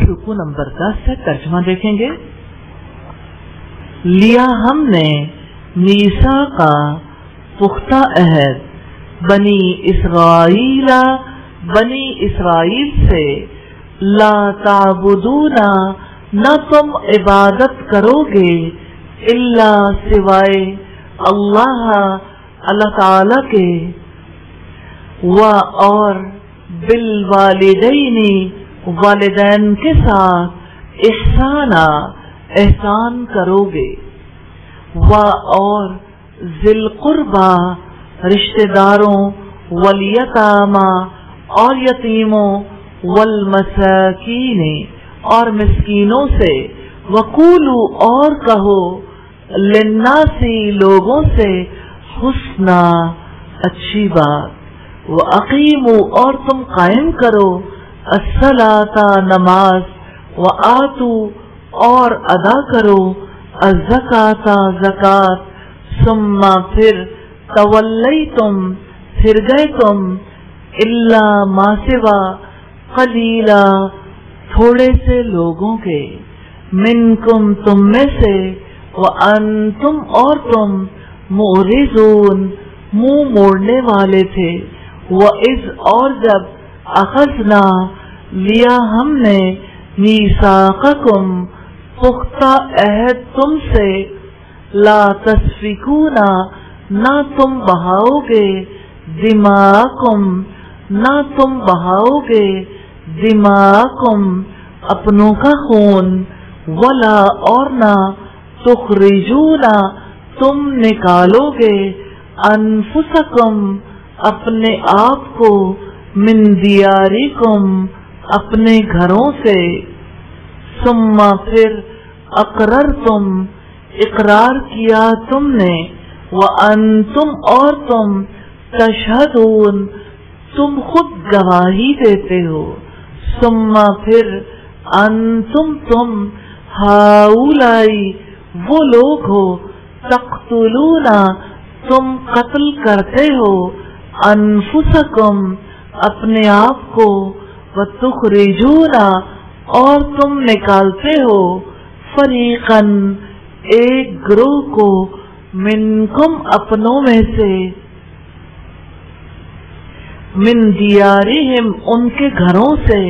رکوع نمبر 10 سے ترجمہ دیکھیں گے. لیا ہم نے میثاق کا پختہ عہد بنی اسرائیل سے، لا تعبدون نہ تم عبادت کرو گے، الا سوائے اللہ تعالی کے، اور بالوالدین والدین کے ساتھ احسان کرو گے، اور ذی القربى رشتہ داروں، والیتامی اور یتیموں، والمساکین اور مسکینوں سے، وقولوا اور کہو، للناس لوگوں سے، حسنا اچھی بات، وَأَقِيمُوا اور تم قائم کرو، الصلاۃ نماز، وَآتُوا اور ادا کرو، الزکاۃ زکات، ثم پھر تولیتم پھر گئے تم، الا ما سوا قلیلا تھوڑے سے لوگوں کے، منکم تم میں سے، وانتم اور تم معرضون منہ موڑنے والے تھے، وَإِذْ اور جب اخذنا لیا ہم نے، میثاقکم پختہ عہد تم سے، لا تسفکون نہ تم بہاؤ گے، دماءکم نہ تم بہاؤ گے، دماءکم اپنوں کا خون، ولا اور نہ تخرجون تم نکالو گے، انفسکم اپنے آپ کو، من دیارکم اپنے گھروں سے، ثم پھر اقررتم اقرار کیا تم نے، وانتم اور تم تشہدون تم خود گواہی دیتے ہو، ثم پھر انتم تم ہاؤلائی وہ لوگ ہو، تقتلون تم قتل کرتے ہو، انفسکم اپنے آپ کو، وتخرجون اور تم نکالتے ہو، فریقاً ایک گروہ کو، منکم اپنوں میں سے، من دیارہم ان کے گھروں سے،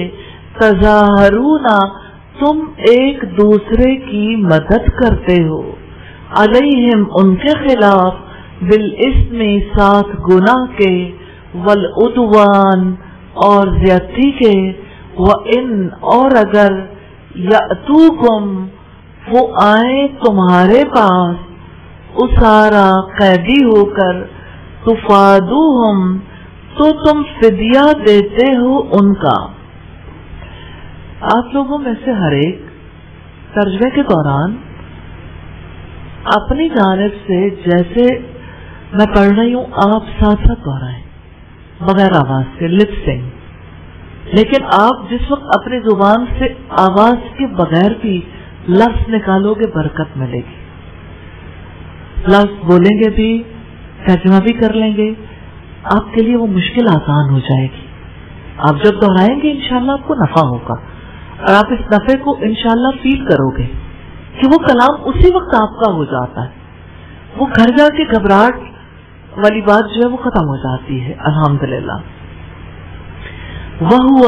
تظاہرون تم ایک دوسرے کی مدد کرتے ہو، علیہم ان کے خلاف، بالاسم ساتھ گناہ کے، والعدوان اور زیادتی کے، وَإِنْ اور اگر یأتوکم وہ آئیں تمہارے پاس، اسارا قیدی ہو کر، تفادوہم تو تم فدیہ دیتے ہو ان کا. آپ لوگوں میں سے ہر ایک ترجمے کے دوران اپنی جانب سے، جیسے میں پڑھ رہی ہوں آپ ساتھ ساتھ دہرائیں بغیر آواز سے، لپ سنگ. لیکن آپ جس وقت اپنی زبان سے آواز کے بغیر بھی لفظ نکالو گے برکت ملے گی. لفظ بولیں گے بھی، ترجمہ بھی کر لیں گے، آپ کے لیے وہ مشکل آسان ہو جائے گی. آپ جب دہرائیں گے انشاءاللہ آپ کو نفع ہوگا، اور آپ اس نفع کو انشاءاللہ فیل کرو گے کہ وہ کلام اسی وقت آپ کا ہو جاتا ہے. وہ گھر جا کے گھبراہٹ والی بات جو ہے وہ ختم ہو جاتی ہے الحمدللہ. وَهُوَ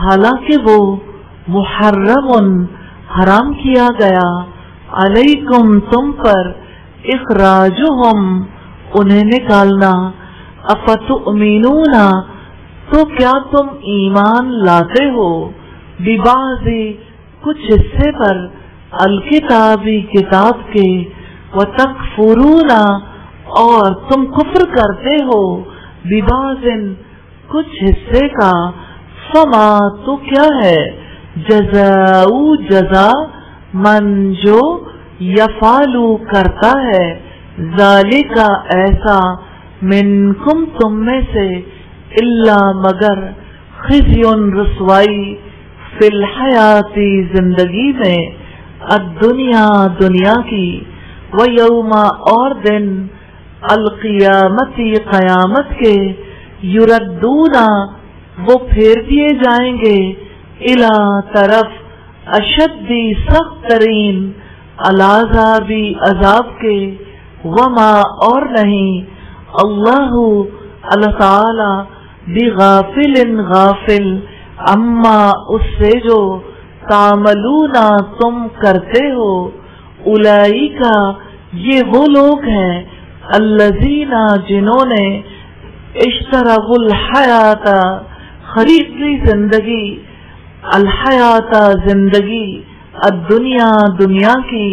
حالانکہ وہ، محرم حرام کیا گیا، علیکم تم پر، اخراجہم انہیں نکالنا، افتؤمنون تو کیا تم ایمان لاتے ہو، ببعض کچھ حصے پر، الکتابی کتاب کے، وتکفرون اور تم کفر کرتے ہو، ببعض کچھ حصے کا، فما تو کیا ہے، جزاء جزا، من جو، یفعلو کرتا ہے، ذالک ایسا، منکم تم میں سے، الا مگر، خزی رسوائی، فی الحیات زندگی میں، الدنیا دنیا کی، ویوم اور دن، القیامتی قیامت کے، یردون وہ پھیر دیے جائیں گے، الی طرف، اشدی سخت ترین العذابی عذاب کے، وما اور نہیں اللہ اللہ تعالی بغافل غافل اما اس سے جو تعملون تم کرتے ہو، اولئک یہ وہ لوگ ہیں الذین جنہوں نے اشتروا الحیات خرید لی زندگی، الحیات زندگی، الدنیا دنیا کی،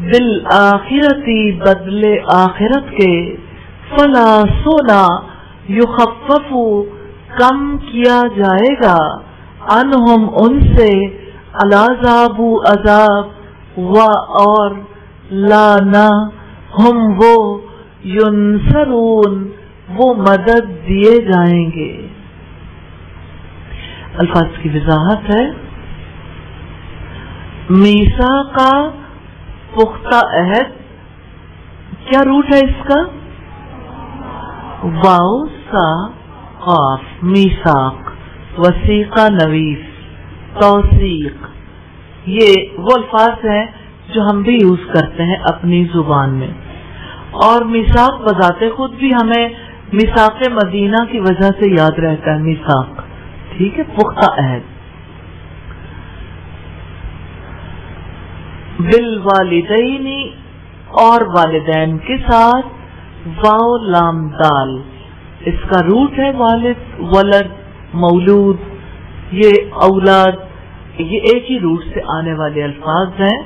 بالآخرتی بدلے آخرت کے، فلا سونا یخفف کم کیا جائے گا، عنہم ان سے، العذاب عذاب، و اور لا نہ ہم وہ، ینصرون وہ مدد دیے جائیں گے۔ الفاظ کی وضاحت ہے، میثاق کا پختہ عہد، کیا روٹ ہے اس کا؟ واو سا قاف، میثاق، وثیقہ نویس، توثیق، یہ وہ الفاظ ہیں جو ہم بھی یوز کرتے ہیں اپنی زبان میں، اور میثاق بذات خود بھی ہمیں میثاق مدینہ کی وجہ سے یاد رہتا ہے، میثاق، ٹھیک ہے، پختہ عہد۔ بالوالدین اور والدین کے ساتھ، واو لام دال، اس کا روٹ ہے والد، ولد، مولود، یہ اولاد، یہ ایک ہی روٹ سے آنے والے الفاظ ہیں،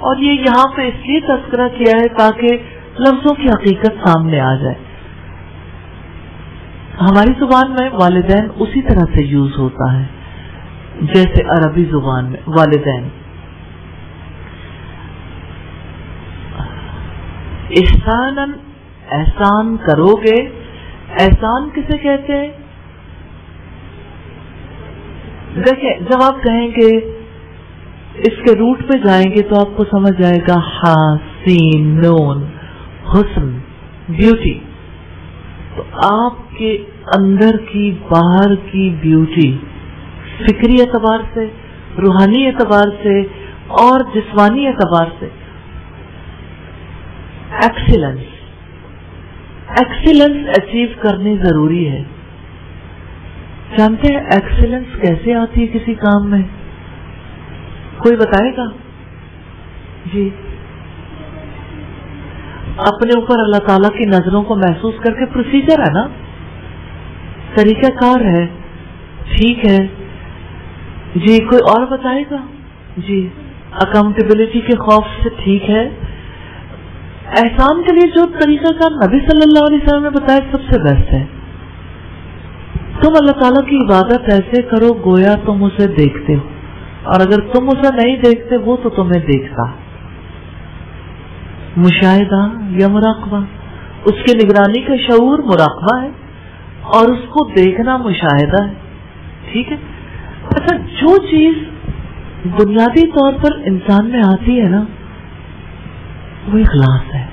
اور یہ یہاں پہ اس لیے تذکرہ کیا ہے تاکہ لفظوں کی حقیقت سامنے آ جائے۔ ہماری زبان میں والدین اسی طرح سے یوز ہوتا ہے جیسے عربی زبان میں والدین۔ احساناً احسان کرو گے، احسان کسے کہتے ہیں؟ دیکھیں جب آپ کہیں گے اس کے روٹ پہ جائیں گے تو آپ کو سمجھ آئے گا حسین، نون، حسن، بیوٹی، تو آپ کے اندر کی باہر کی بیوٹی فکری اعتبار سے، روحانی اعتبار سے اور جسمانی اعتبار سے ایکسیلنس اچیو کرنی ضروری ہے۔ جانتے ہیں ایکسیلنس کیسے آتی ہے کسی کام میں؟ کوئی بتائے گا؟ جی، اپنے اوپر اللہ تعالیٰ کی نظروں کو محسوس کر کے پروسیجر ہے نا، طریقہ کار ہے، ٹھیک ہے جی۔ کوئی اور بتائے گا؟ جی، اکاؤنٹیبلٹی کے خوف سے، ٹھیک ہے۔ احسان کے لیے جو طریقہ کار نبی صلی اللہ علیہ وسلم نے بتایا سب سے بیسٹ ہے، تم اللہ تعالیٰ کی عبادت ایسے کرو گویا تم اسے دیکھتے ہو، اور اگر تم اسے نہیں دیکھتے وہ تو تمہیں دیکھتا۔ مشاہدہ یا مراقبہ، اس کی نگرانی کا شعور مراقبہ ہے اور اس کو دیکھنا مشاہدہ ہے، ٹھیک ہے۔ اچھا، جو چیز بنیادی طور پر انسان میں آتی ہے نا وہ اخلاص ہے،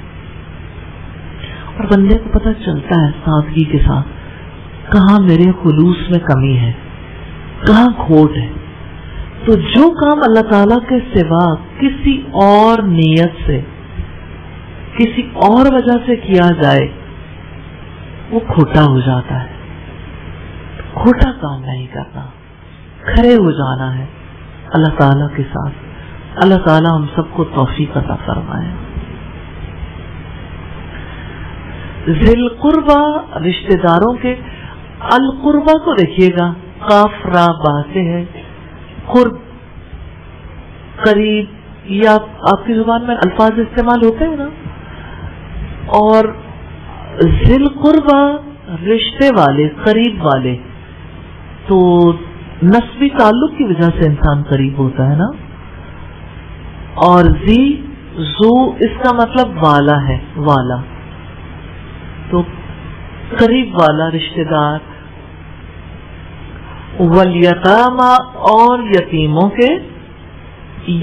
اور بندے کو پتہ چلتا ہے سادگی کے ساتھ کہاں میرے خلوص میں کمی ہے، کہاں کھوٹ ہے۔ تو جو کام اللہ تعالیٰ کے سوا کسی اور نیت سے، کسی اور وجہ سے کیا جائے وہ کھوٹا ہو جاتا ہے۔ کھوٹا کام نہیں کرنا، کھڑے ہو جانا ہے اللہ تعالیٰ کے ساتھ۔ اللہ تعالیٰ ہم سب کو توفیق عطا فرمائے۔ ذل قربا، رشتہ داروں کے، القربا کو دیکھیے گا، قاف را با سے ہے، قرب، قریب، یا آپ کی زبان میں الفاظ استعمال ہوتے ہیں نا، اور ذل قربا رشتے والے، قریب والے، تو نسبی تعلق کی وجہ سے انسان قریب ہوتا ہے نا، اور زی، زو، اس کا مطلب والا ہے، والا، تو قریب والا رشتہ دار۔ والیتاما، اور یتیموں کے،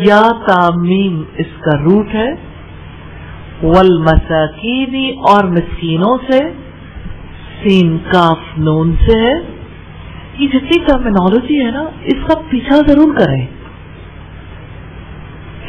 یا تامیم اس کا روٹ ہے، والمساکین، اور مسکینوں سے، سین کاف نون سے ہے۔ یہ جتنی ٹرمینالوجی ہے نا اس کا پیچھا ضرور کریں،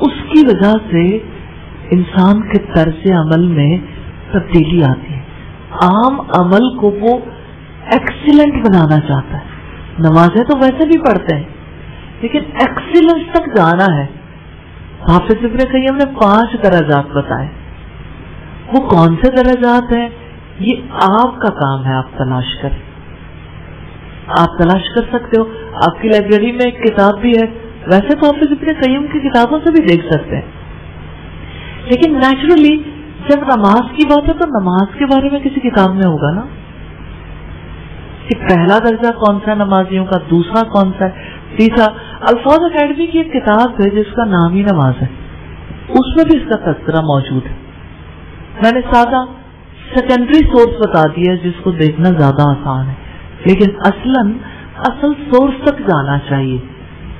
اس کی وجہ سے انسان کے طرز عمل میں تبدیلی آتی ہے. عام عمل کو وہ ایکسیلنٹ بنانا چاہتا ہے. نمازیں تو ویسے بھی پڑھتے ہیں لیکن ایکسیلنس تک جانا ہے. حافظ ابن قیم نے 5 درجات بتائے. وہ کون سے درجات ہیں یہ آپ کا کام ہے, آپ تلاش کریں. آپ تلاش کر سکتے ہو, آپ کی لائبریری میں ایک کتاب بھی ہے. ویسے تو حافظ ابن قیم کی کتابوں سے بھی دیکھ سکتے ہیں, لیکن نیچرلی جب نماز کی بات ہے تو نماز کے بارے میں کسی کتاب میں ہوگا نا کہ پہلا درجہ کون سا نمازیوں کا, دوسرا کون سا ہے, تیسرا. الفاظ اکیڈمی کی ایک کتاب ہے جس کا نام ہی نماز ہے, اس میں بھی اس کا تذکرہ موجود ہے. میں نے سادہ سیکنڈری سورس بتا دیا جس کو دیکھنا زیادہ آسان ہے, لیکن اصل سورس تک جانا چاہیے,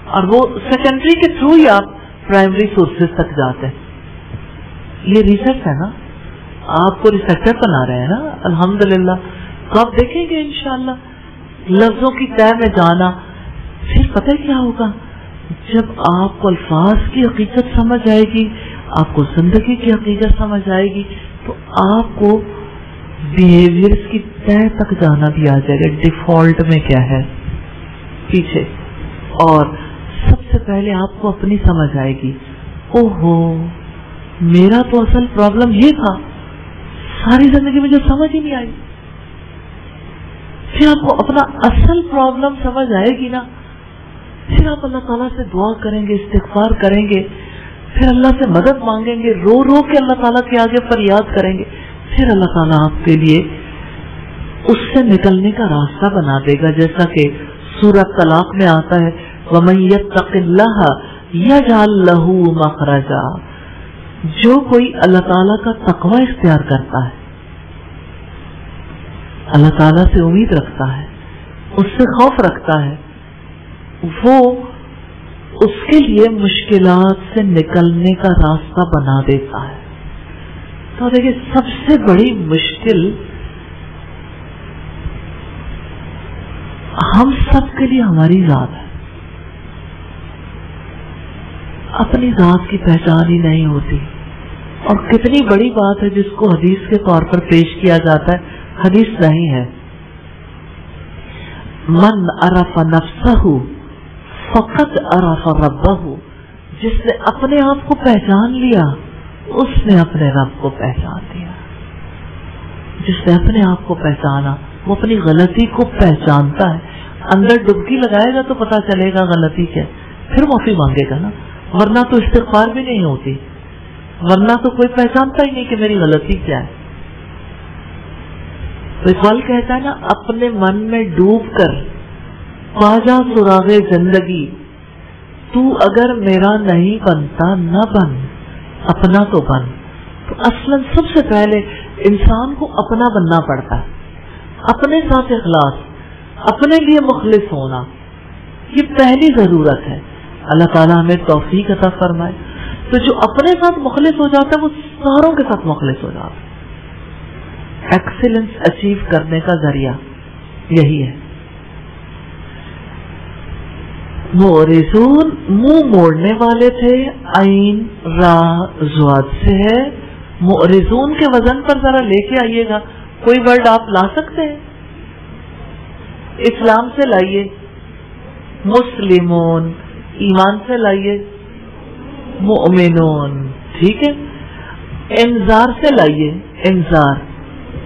اور وہ سیکنڈری کے تھرو ہی آپ پرائمری سورسز تک جاتے ہیں. یہ ریسرچ ہے نا, آپ کو ریسرچر بنا رہے ہیں نا الحمدللہ. تو آپ دیکھیں گے انشاءاللہ لفظوں کی طے میں جانا. پھر پتہ کیا ہوگا, جب آپ کو الفاظ کی حقیقت سمجھ آئے گی, آپ کو زندگی کی حقیقت سمجھ آئے گی, تو آپ کو بیہیویئرز کی طے تک جانا بھی آ جائے گا. ڈیفالٹ میں کیا ہے پیچھے, اور سب سے پہلے آپ کو اپنی سمجھ آئے گی. اوہو میرا تو اصل پرابلم یہ تھا, ساری زندگی مجھے سمجھ ہی نہیں آئی. پھر آپ کو اپنا اصل پرابلم سمجھ آئے گی نا, پھر آپ اللہ تعالیٰ سے دعا کریں گے, استغفار کریں گے, پھر اللہ سے مدد مانگیں گے, رو رو کے اللہ تعالیٰ کے آگے فریاد کریں گے. پھر اللہ تعالیٰ آپ کے لیے اس سے نکلنے کا راستہ بنا دے گا, جیسا کہ سورۃ طلاق میں آتا ہے وَمَن يَتَّقِ اللَّهَ يَجْعَل لَّهُ مَخْرَجًا. جو کوئی اللہ تعالیٰ کا تقوی اختیار کرتا ہے, اللہ تعالیٰ سے امید رکھتا ہے, اس سے خوف رکھتا ہے, وہ اس کے لیے مشکلات سے نکلنے کا راستہ بنا دیتا ہے. تو دیکھیں سب سے بڑی مشکل ہم سب کے لیے ہماری ذات ہے. اپنی ذات کی پہچان ہی نہیں ہوتی, اور کتنی بڑی بات ہے جس کو حدیث کے طور پر پیش کیا جاتا ہے. حدیث نہیں ہے, من عرف نفسہ فقط عرف ربہ. جس نے اپنے آپ کو پہچان لیا اس نے اپنے رب کو پہچان لیا. جس نے اپنے آپ کو پہچانا وہ اپنی غلطی کو پہچانتا ہے. اندر ڈبکی لگائے گا تو پتا چلے گا غلطی کیا, پھر معافی مانگے گا نا, ورنہ تو استغفار بھی نہیں ہوتی, ورنہ تو کوئی پہچانتا ہی نہیں کہ میری غلطی کیا ہے. تو اقبال کہتا ہے نا, اپنے من میں ڈوب کر پاجا سراغ زندگی, تو اگر میرا نہیں بنتا نہ بن, اپنا تو بن. تو اصلاً سب سے پہلے انسان کو اپنا بننا پڑتا ہے, اپنے ساتھ اخلاص, اپنے لیے مخلص ہونا, یہ پہلی ضرورت ہے. اللہ تعالیٰ ہمیں توفیق عطا فرمائے. تو جو اپنے ساتھ مخلص ہو جاتا ہے وہ ساروں کے ساتھ مخلص ہو جاتا ہے. ایکسیلنس اچیو کرنے کا ذریعہ یہی ہے. مورزون منہ موڑنے والے تھے, عین را زواد سے ہے. مورزون کے وزن پر ذرا لے کے آئیے گا, کوئی ورڈ آپ لا سکتے ہیں؟ اسلام سے لائیے, مسلمون. ایمان سے لائیے, مؤمنون. ٹھیک ہے. انذار سے لائیے, انذار.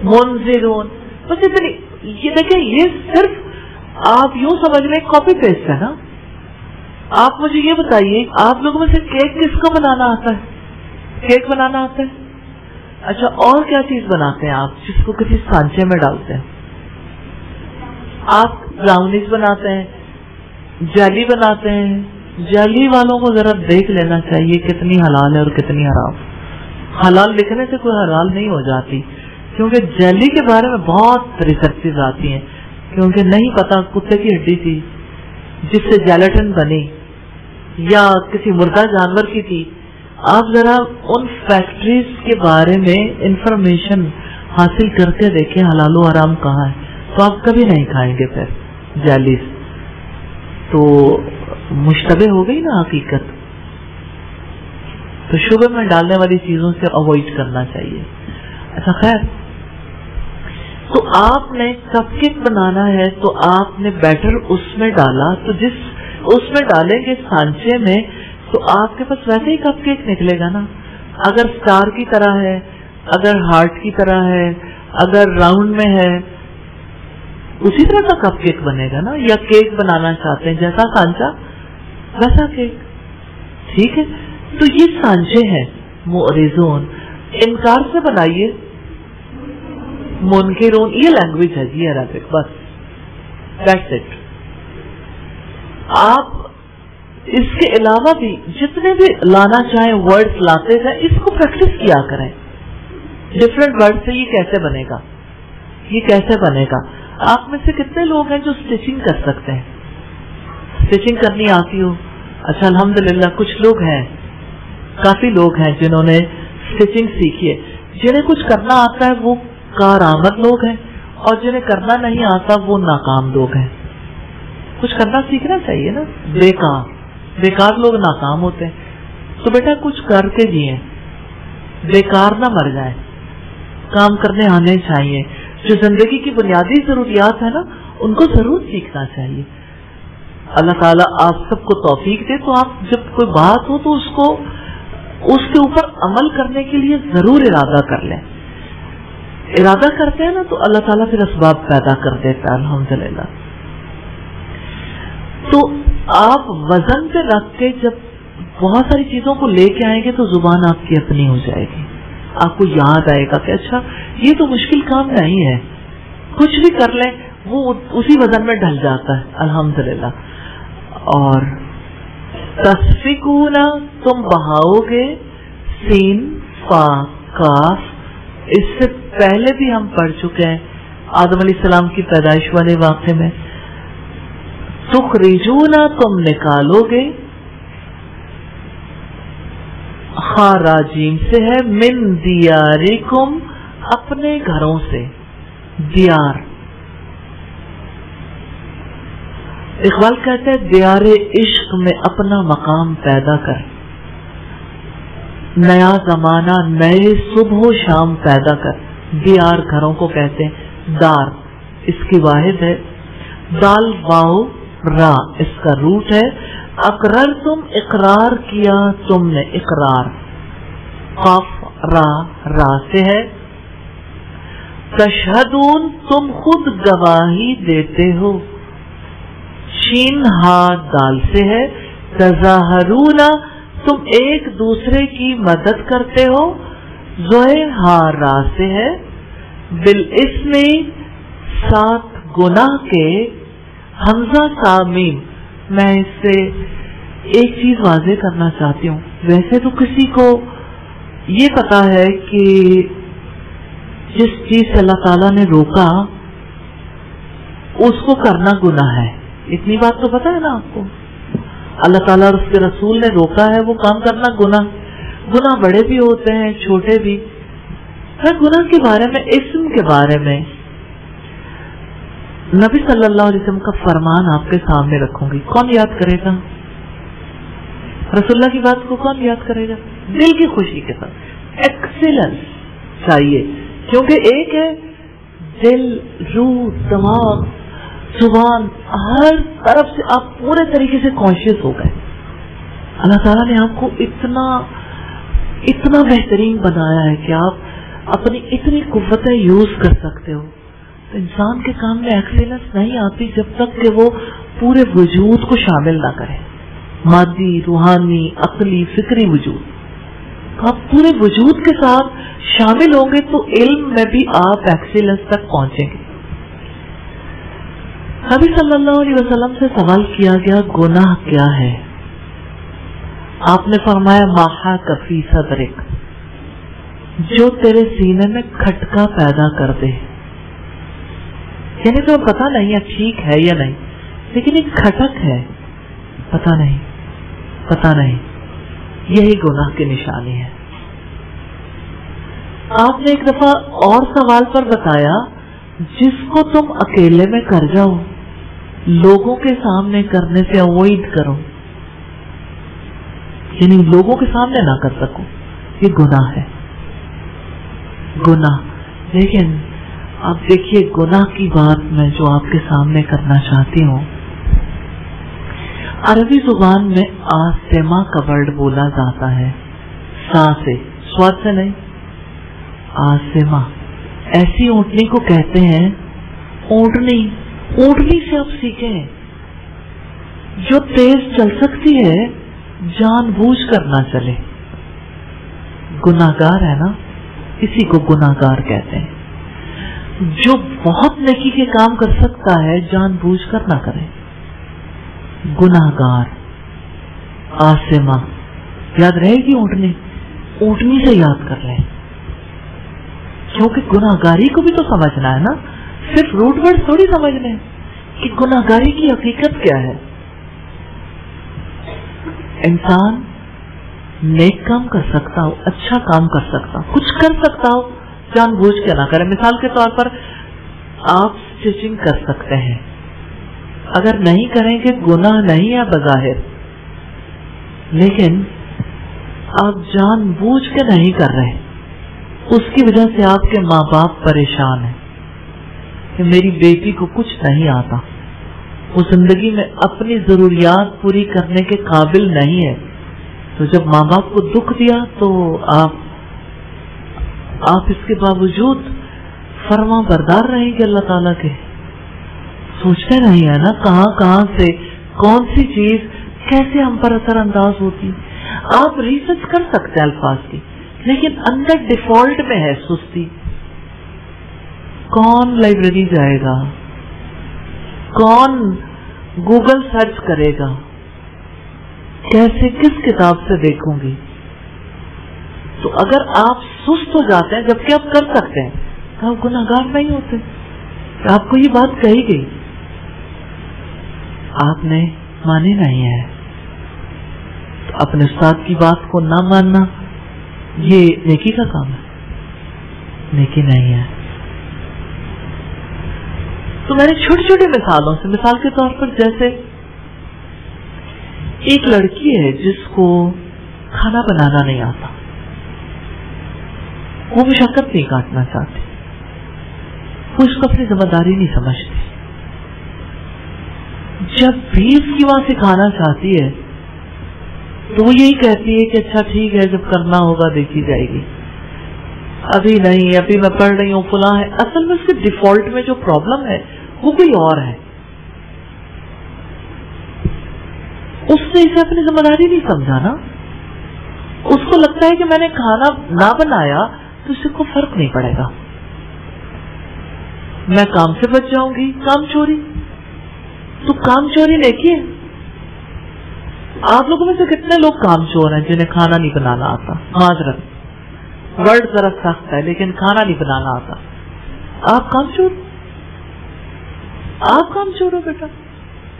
منذرون. بس اتنی. یہ دیکھیں, یہ صرف آپ یوں سمجھ لیں کاپی پیسٹ ہے نا. آپ مجھے یہ بتائیے, آپ لوگوں میں سے کیک کس کو بنانا آتا ہے؟ کیک بنانا آتا ہے. اچھا, اور کیا چیز بناتے ہیں آپ جس کو کسی سانچے میں ڈالتے ہیں؟ آپ براؤنیز بناتے ہیں, جیلی بناتے ہیں. جیلی والوں کو ذرا دیکھ لینا چاہیے کتنی حلال ہے اور کتنی حرام. حلال لکھنے سے کوئی حلال نہیں ہو جاتی, کیونکہ جیلی کے بارے میں بہت ریسرچز آتی ہیں, کیونکہ نہیں پتا کتے کی ہڈی تھی جس سے جیلیٹن بنی یا کسی مردہ جانور کی تھی. آپ ذرا ان فیکٹریز کے بارے میں انفارمیشن حاصل کر کے دیکھیں حلال و حرام کہاں ہے, تو آپ کبھی نہیں کھائیں گے پھر جیلیز. تو مشتبہ ہو گئی نا حقیقت. تو شبہ میں ڈالنے والی چیزوں سے اوائڈ کرنا چاہیے. اچھا خیر، تو آپ نے کپ کیک بنانا ہے تو آپ نے بیٹر اس میں ڈالا، تو جس اس میں ڈالیں گے سانچے میں تو آپ کے پاس ویسے ہی کپ کیک نکلے گا نا. اگر اسٹار کی طرح ہے، اگر ہارٹ کی طرح ہے، اگر راؤنڈ میں ہے، اسی طرح کا کپ کیک بنے گا نا. یا کیک بنانا چاہتے ہیں جیسا سانچا ویسا کیک، ٹھیک ہے. تو یہ سانچے ہیں مورزون، انکار سے بنائیے منکرون، یہ لینگویج ہے جی عربک، بس دیٹس اٹ. آپ اس کے علاوہ بھی جتنے بھی لانا چاہیں ورڈز لاتے جائیں، اس کو پریکٹس کیا کریں. ڈفرینٹ ورڈ سے یہ کیسے بنے گا، یہ کیسے بنے گا. آپ میں سے کتنے لوگ ہیں جو اسٹیچنگ کر سکتے ہیں، اسٹیچنگ کرنی آتی ہو؟ اچھا الحمدللہ کچھ لوگ ہیں، کافی لوگ ہیں جنہوں نے اسٹیچنگ سیکھی ہے. جنہیں کچھ کرنا آتا ہے وہ کارآمد لوگ ہیں، اور جنہیں کرنا نہیں آتا وہ ناکام لوگ ہیں. کچھ کرنا سیکھنا چاہیے نا. بیکار لوگ ناکام ہوتے ہیں. تو بیٹا کچھ کر کے جیئیں، بیکار نہ مر جائیں. کام کرنے آنے چاہیے. جو زندگی کی بنیادی ضروریات ہیں نا ان کو ضرور سیکھنا چاہیے. اللہ تعالیٰ آپ سب کو توفیق دے. تو آپ جب کوئی بات ہو تو اس کے اوپر عمل کرنے کے لیے ضرور ارادہ کر لیں. ارادہ کرتے ہیں نا تو اللہ تعالیٰ پھر اسباب پیدا کر دیتا ہے الحمدللہ. تو آپ وزن پہ رکھ کے جب بہت ساری چیزوں کو لے کے آئیں گے تو زبان آپ کی اپنی ہو جائے گی. آپ کو یاد آئے گا کہ اچھا یہ تو مشکل کام نہیں ہے، کچھ بھی کر لیں وہ اسی وزن میں ڈھل جاتا ہے الحمدللہ. اور تصفیقون، تم بہاؤ گے، سین فا کاف، اس سے پہلے بھی ہم پڑھ چکے ہیں آدم علیہ السلام کی پیدائش والے واقعے میں. تخرجون، تم نکالو گے، خراجین سے ہے، من دیارکم، اپنے گھروں سے. دیار، اقبال کہتے ہیں دیار عشق میں اپنا مقام پیدا کر، نیا زمانہ نئے صبح و شام پیدا کر. دیار گھروں کو کہتے ہیں. دار اس کی واحد ہے. دال واو را اس کا روٹ ہے. اقرر تم، اقرار کیا تم نے، اقرار. قاف را سے ہے. تشہدون، تم خود گواہی دیتے ہو. شین ہا دال سے ہے. تظاہرون، تم ایک دوسرے کی مدد کرتے ہو. زوئے ہا را سے ہے. بالاسم، ساتھ گناہ کے. حمزہ سامیم. میں اس سے ایک چیز واضح کرنا چاہتی ہوں. ویسے تو کسی کو یہ پتا ہے کہ جس چیز سے اللہ تعالیٰ نے روکا اس کو کرنا گناہ ہے. اتنی بات تو پتا ہے نا آپ کو. اللہ تعالیٰ اور اس کے رسول نے روکا ہے وہ کام کرنا گناہ بڑے بھی ہوتے ہیں چھوٹے بھی. میں گناہ کے بارے میں، اسم کے بارے میں نبی صلی اللہ علیہ وسلم کا فرمان آپ کے سامنے رکھوں گی. کون یاد کرے گا؟ رسول اللہ کی بات کو کون یاد کرے گا؟ دل کی خوشی کے ساتھ. ایکسیلنس چاہیے، کیونکہ ایک ہے دل، روح، دماغ، زبان، ہر طرف سے آپ پورے طریقے سے کانشیس ہو گئے. اللہ تعالیٰ نے آپ کو اتنا بہترین بنایا ہے کہ آپ اپنی اتنی قوتیں یوز کر سکتے ہو. تو انسان کے کام میں ایکسیلنس نہیں آتی جب تک کہ وہ پورے وجود کو شامل نہ کرے، مادی، روحانی، عقلی، فکری وجود. آپ پورے وجود کے ساتھ شامل ہوں گے تو علم میں بھی آپ ایکسیلنس تک پہنچیں گے. نبی صلی اللہ علیہ وسلم سے سوال کیا گیا گناہ کیا ہے؟ آپ نے فرمایا ماحا کفی صدرک، جو تیرے سینے میں کھٹکا پیدا کر دے. یعنی تو پتا نہیں ہے ٹھیک ہے یا نہیں، لیکن ایک کھٹک ہے، پتا نہیں، یہی گناہ کی نشانی ہے. آپ نے ایک دفعہ اور سوال پر بتایا جس کو تم اکیلے میں کر جاؤ، لوگوں کے سامنے کرنے سے اوائڈ کرو. یعنی لوگوں کے سامنے نہ کر سکوں، یہ گناہ ہے، گناہ۔ لیکن اب دیکھیے گناہ کی بات میں جو آپ کے سامنے کرنا چاہتی ہوں، عربی زبان میں آسما کا ورڈ بولا جاتا ہے، سا سے، سواد سے نہیں، آسما۔ ایسی اونٹنی کو کہتے ہیں اونٹنی، اونٹنی سے آپ سیکھیں جو تیز چل سکتی ہے جان بوجھ کر نہ چلے۔ گناہگار ہے نا، اسی کو گناہگار کہتے ہیں۔ جو بہت نیکی کے کام کر سکتا ہے جان بوجھ کر نہ کرے، گناہگار۔ آسما یاد رہے گی اونٹنی، اونٹنی سے یاد کر لیں، کیونکہ گناہگاری کو بھی تو سمجھنا ہے نا، صرف روٹ ورڈ تھوڑی سمجھنے کہ گناہگاری کی حقیقت کیا ہے۔ انسان نیک کام کر سکتا ہو، اچھا کام کر سکتا ہو، کچھ کر سکتا ہو، جان بوجھ کے نہ کرے۔ مثال کے طور پر آپ اسٹیچنگ کر سکتے ہیں، اگر نہیں کریں گے گناہ نہیں ہے بظاہر، لیکن آپ جان بوجھ کے نہیں کر رہے، اس کی وجہ سے آپ کے ماں باپ پریشان ہیں کہ میری بیٹی کو کچھ نہیں آتا، وہ زندگی میں اپنی ضروریات پوری کرنے کے قابل نہیں ہے، تو جب ماں باپ کو دکھ دیا تو آپ اس کے باوجود فرما بردار رہیں گے اللہ تعالیٰ کے؟ سوچتے نہیں ہے نا کہاں سے کون سی چیز کیسے ہم پر اثر انداز ہوتی۔ آپ ریسرچ کر سکتے ہیں الفاظ کی، لیکن اندر ڈیفالٹ میں ہے سستی۔ کون لائبریری جائے گا، کون گوگل سرچ کرے گا، کیسے کس کتاب سے دیکھوں گی؟ تو اگر آپ سست ہو جاتے ہیں جبکہ آپ کر سکتے ہیں تو آپ گناہگار نہیں ہوتے۔ آپ کو یہ بات کہی گئی، آپ نے مانی نہیں ہے، تو اپنے استاد کی بات کو نہ ماننا یہ نیکی کا کام ہے؟ نیکی نہیں ہے۔ تو میں نے چھوٹی چھوٹی مثالوں سے، مثال کے طور پر جیسے ایک لڑکی ہے جس کو کھانا بنانا نہیں آتا، وہ مشقت نہیں کاٹنا چاہتی، وہ اس کو اپنی ذمہ داری نہیں سمجھتی، جب بھی اس کی وہاں سکھانا چاہتی ہے تو وہ یہی کہتی ہے کہ اچھا ٹھیک ہے جب کرنا ہوگا دیکھی جائے گی، ابھی نہیں، ابھی میں پڑھ رہی ہوں فلاں ہے۔ اصل میں اس کے ڈیفالٹ میں جو پرابلم ہے وہ کوئی اور ہے، اس نے اسے اپنی ذمہ داری نہیں سمجھا نا، اس کو لگتا ہے کہ میں نے کھانا نہ بنایا تو اس کو فرق نہیں پڑے گا، میں کام سے بچ جاؤں گی۔ کام چوری، تو کام چوری نیکی ہے؟ آپ لوگوں میں سے کتنے لوگ کام چور ہیں جنہیں کھانا نہیں بنانا آتا؟ معذرت، ورڈ ذرا سخت ہے لیکن کھانا نہیں بنانا آتا، آپ کام چور، آپ کام چور ہو بیٹا۔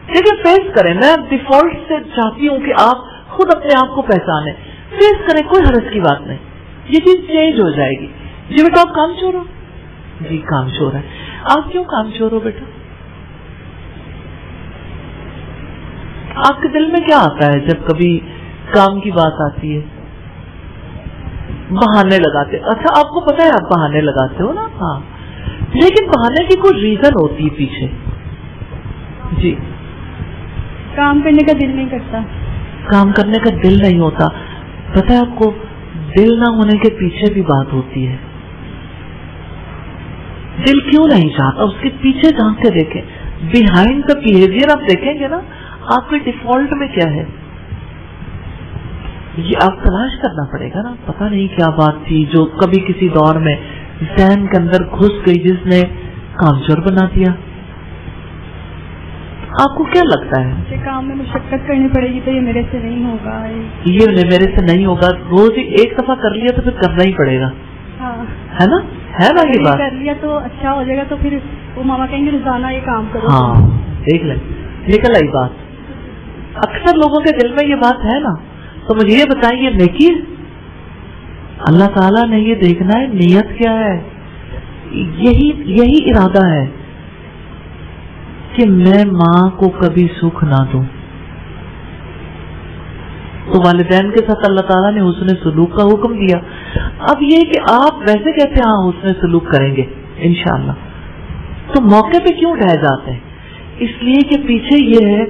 لیکن فیس کریں، میں ڈیفالٹ سے چاہتی ہوں کہ آپ خود اپنے آپ کو پہچانیں، فیس کریں، کوئی حرج کی بات نہیں، یہ چیز چینج ہو جائے گی۔ جی بیٹا آپ کام چور ہو؟ جی کام چور ہے۔ آپ کیوں کام چور ہو بیٹا؟ آپ کے دل میں کیا آتا ہے جب کبھی کام کی بات آتی ہے؟ بہانے لگاتے۔ اچھا آپ کو پتا ہے آپ بہانے لگاتے ہو نا؟ ہاں، لیکن بہانے کی کوئی ریزن ہوتی ہے پیچھے۔ جی، کام کرنے کا دل نہیں کرتا، کام کرنے کا دل نہیں ہوتا۔ پتا ہے آپ کو دل نہ ہونے کے پیچھے بھی بات ہوتی ہے، دل کیوں نہیں چاہتا، اس کے پیچھے جھانک کے دیکھیں، بیہائنڈ دا بہیویئر آپ دیکھیں گے نا، آپ کے ڈیفالٹ میں کیا ہے، یہ آپ تلاش کرنا پڑے گا نا۔ پتہ نہیں کیا بات تھی جو کبھی کسی دور میں ذہن کے اندر گھس گئی جس نے کام چور بنا دیا۔ آپ کو کیا لگتا ہے؟ مجھے کام میں مشقت کرنی پڑے گی تو یہ میرے سے نہیں ہوگا، یہ میرے سے نہیں ہوگا، روز ہی ایک دفعہ کر لیا تو پھر کرنا ہی پڑے گا، ہے نا یہ بات؟ کر لیا تو اچھا ہو جائے گا، تو پھر وہ ماما کہیں گے روزانہ یہ کام کرو۔ ہاں دیکھ لیں، نکل آئی بات۔ اکثر لوگوں کے دل میں یہ بات ہے نا، تو مجھے یہ بتائیں یہ نیکی ہے؟ اللہ تعالیٰ نے یہ دیکھنا ہے نیت کیا ہے، یہی ارادہ ہے کہ میں ماں کو کبھی سکھ نہ دوں، تو والدین کے ساتھ اللہ تعالیٰ نے حسن سلوک کا حکم دیا. اب یہ کہ آپ ویسے کہتے ہیں ہاں حسن سلوک کریں گے انشاءاللہ, تو موقع پہ کیوں ڈہ جاتے ہیں؟ اس لیے کہ پیچھے یہ ہے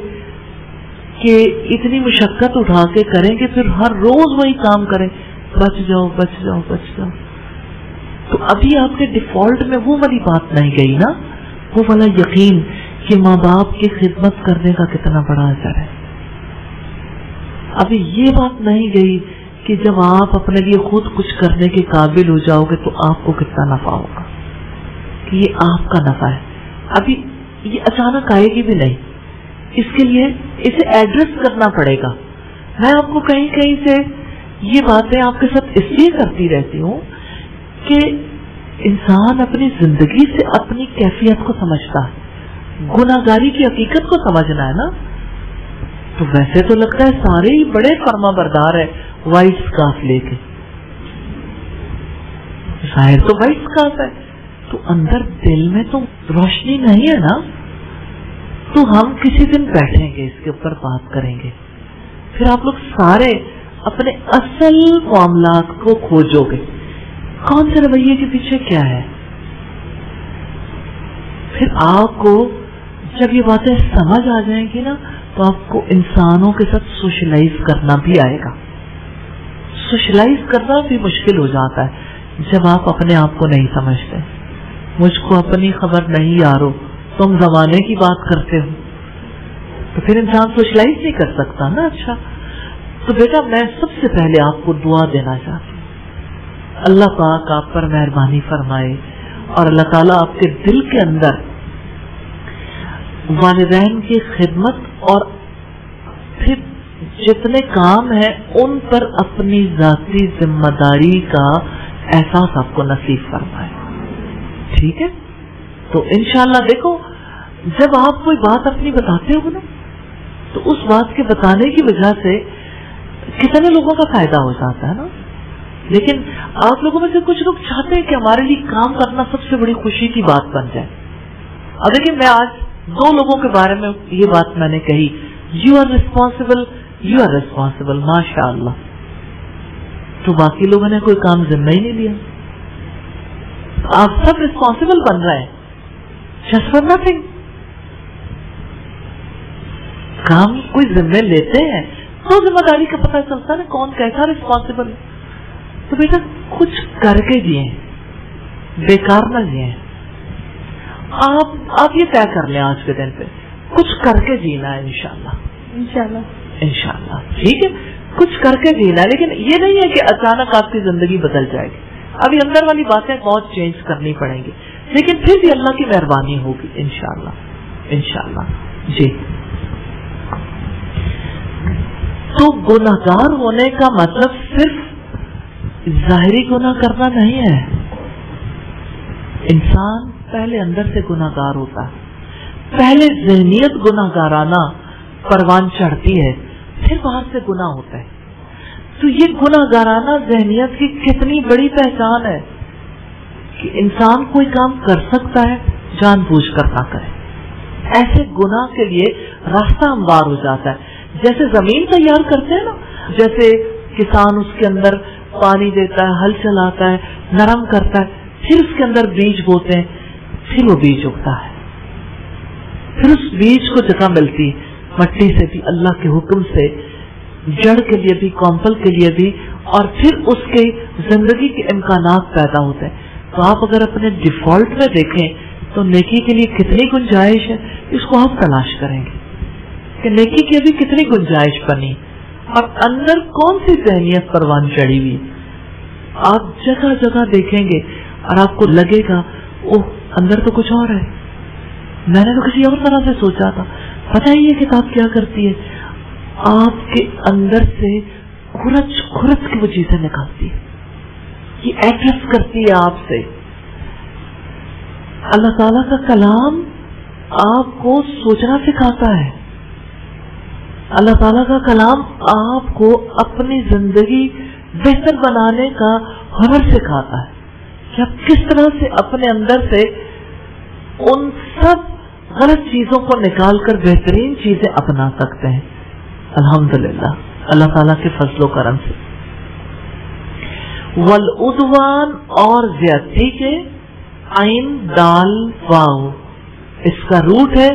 کہ اتنی مشقت اٹھا کے کریں گے, پھر ہر روز وہی کام کریں, بچ جاؤ بچ جاؤ بچ جاؤ. تو ابھی آپ کے ڈیفالٹ میں وہ والی بات نہیں گئی نا, وہ والا یقین کہ ماں باپ کی خدمت کرنے کا کتنا بڑا اثر ہے. ابھی یہ بات نہیں گئی کہ جب آپ اپنے لیے خود کچھ کرنے کے قابل ہو جاؤ گے تو آپ کو کتنا نفع ہوگا, کہ یہ آپ کا نفع ہے. ابھی یہ اچانک آئے گی بھی نہیں, اس کے لیے اسے ایڈریس کرنا پڑے گا. میں آپ کو کہیں کہیں سے یہ باتیں آپ کے ساتھ اس لیے کرتی رہتی ہوں کہ انسان اپنی زندگی سے اپنی کیفیت کو سمجھتا ہے, گناہگاری کی حقیقت کو سمجھنا ہے نا. تو ویسے تو لگتا ہے سارے ہی بڑے فرما بردار ہے وائٹ سکارف لے کے, ظاہر تو وائٹ سکارف ہے, تو اندر دل میں تو روشنی نہیں ہے نا. تو ہم کسی دن بیٹھیں گے اس کے اوپر بات کریں گے, پھر آپ لوگ سارے اپنے اصل معاملات کو کھوجو گے, کون سے رویے کے پیچھے کیا ہے. پھر آپ کو جب یہ باتیں سمجھ آ جائیں گی نا, تو آپ کو انسانوں کے ساتھ سوشلائز کرنا بھی آئے گا. سوشلائز کرنا بھی مشکل ہو جاتا ہے جب آپ اپنے آپ کو نہیں سمجھتے. مجھ کو اپنی خبر نہیں یارو, تم زمانے کی بات کرتے ہو, تو پھر انسان سوشلائز نہیں کر سکتا نا. اچھا تو بیٹا میں سب سے پہلے آپ کو دعا دینا چاہتی ہوں, اللہ پاک آپ پر مہربانی فرمائے اور اللہ تعالیٰ آپ کے دل کے اندر والدین کی خدمت اور پھر جتنے کام ہیں ان پر اپنی ذاتی ذمہ داری کا احساس آپ کو نصیب فرمائے. ٹھیک ہے, تو انشاءاللہ دیکھو جب آپ کوئی بات اپنی بتاتے ہو نا, تو اس بات کے بتانے کی وجہ سے کتنے لوگوں کا فائدہ ہو جاتا ہے نا. لیکن آپ لوگوں میں سے کچھ لوگ چاہتے ہیں کہ ہمارے لیے کام کرنا سب سے بڑی خوشی کی بات بن جائے. اب دیکھیں میں آج 2 لوگوں کے بارے میں یہ بات میں نے کہی, یو آر ریسپانسبل ماشاء اللہ, تو باقی لوگوں نے کوئی کام ذمہ ہی نہیں لیا. آپ سب ریسپانسبل بن رہے ہیں, جسٹ فار نتھنگ. کام کوئی ذمہ لیتے ہیں تو ذمہ داری کا پتہ چلتا ہے کون کیسا ریسپانسبل. تو بیٹا کچھ کر کے جیے, بیکار نہ جیے. آپ یہ طے کر لیں آج کے دن پہ کچھ کر کے جینا ہے انشاءاللہ. ٹھیک ہے, کچھ کر کے جینا ہے, لیکن یہ نہیں ہے کہ اچانک آپ کی زندگی بدل جائے گی. ابھی اندر والی باتیں بہت چینج کرنی پڑیں گی, لیکن پھر بھی اللہ کی مہربانی ہوگی انشاءاللہ. جی, تو گناہگار ہونے کا مطلب صرف ظاہری گناہ کرنا نہیں ہے. انسان پہلے اندر سے گناہگار ہوتا ہے, پہلے ذہنیت گناہگارانہ پروان چڑھتی ہے, پھر باہر سے گناہ ہوتا ہے. تو یہ گناہگارانہ ذہنیت کی کتنی بڑی پہچان ہے کہ انسان کوئی کام کر سکتا ہے جان بوجھ کر نہ کرے. ایسے گناہ کے لیے راستہ ہموار ہو جاتا ہے. جیسے زمین تیار کرتے ہیں نا, جیسے کسان اس کے اندر پانی دیتا ہے, ہل چلاتا ہے, نرم کرتا ہے, پھر اس کے اندر بیج بوتے ہیں, پھر وہ بیج اگتا ہے, پھر اس بیج کو جگہ ملتی مٹی سے بھی, اللہ کے حکم سے, جڑ کے لیے بھی, کمپل کے لیے بھی, اور پھر اس کے زندگی کے امکانات پیدا ہوتے ہیں. تو آپ اگر اپنے ڈیفالٹ میں دیکھیں تو نیکی کے لیے کتنی گنجائش ہے, اس کو آپ تلاش کریں گے کہ نیکی کی ابھی کتنی گنجائش بنی, اور اندر کون سی ذہنیت پروان چڑھی ہوئی. آپ جگہ جگہ دیکھیں گے اور آپ کو لگے گا اوہ اندر تو کچھ اور ہے, میں نے تو کسی اور طرح سے سوچا تھا. پتہ ہی یہ کتاب کیا کرتی ہے, آپ کے اندر سے کھرچ کھرچ کے وہ چیزیں نکالتی ہے, یہ ایڈریس کرتی ہے آپ سے. اللہ تعالیٰ کا کلام آپ کو سوچنا سکھاتا ہے. اللہ تعالیٰ کا کلام آپ کو اپنی زندگی بہتر بنانے کا ہنر سکھاتا ہے کہ آپ کس طرح سے اپنے اندر سے ان سب غلط چیزوں کو نکال کر بہترین چیزیں اپنا سکتے ہیں. الحمدللہ اللہ تعالیٰ کے فضل و کرم سے. والعدوان اور زیادتی کے عین دال واو اس کا روٹ ہے.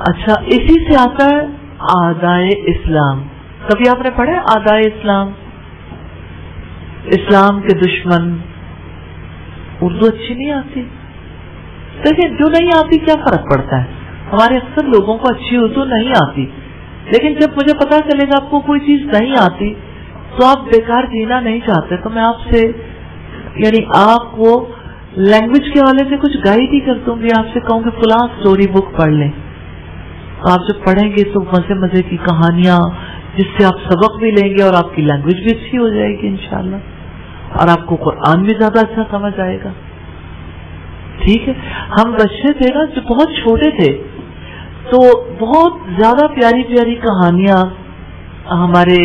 اچھا اسی سے آتا ہے اعدائے اسلام. کبھی آپ نے پڑھا اعدائے اسلام؟ اسلام کے دشمن. اردو اچھی نہیں آتی. دیکھیں جو نہیں آتی کیا فرق پڑتا ہے. ہمارے اکثر لوگوں کو اچھی اردو نہیں آتی، لیکن جب مجھے پتا چلے گا آپ کو کوئی چیز نہیں آتی تو آپ بیکار جینا نہیں چاہتے، تو میں آپ سے یعنی آپ کو لینگویج کے حوالے سے کچھ گائیڈ ہی کر دوں گی. آپ سے کہوں کہ فلاں اسٹوری بک پڑھ لیں. آپ جب پڑھیں گے تو مزے مزے کی کہانیاں جس سے آپ سبق بھی لیں گے اور آپ کی لینگویج بھی اچھی ہو جائے گی انشاءاللہ، اور آپ کو قرآن بھی زیادہ اچھا سمجھ آئے گا. ٹھیک ہے. ہم بچے تھے نا جو بہت چھوٹے تھے تو بہت زیادہ پیاری پیاری کہانیاں ہمارے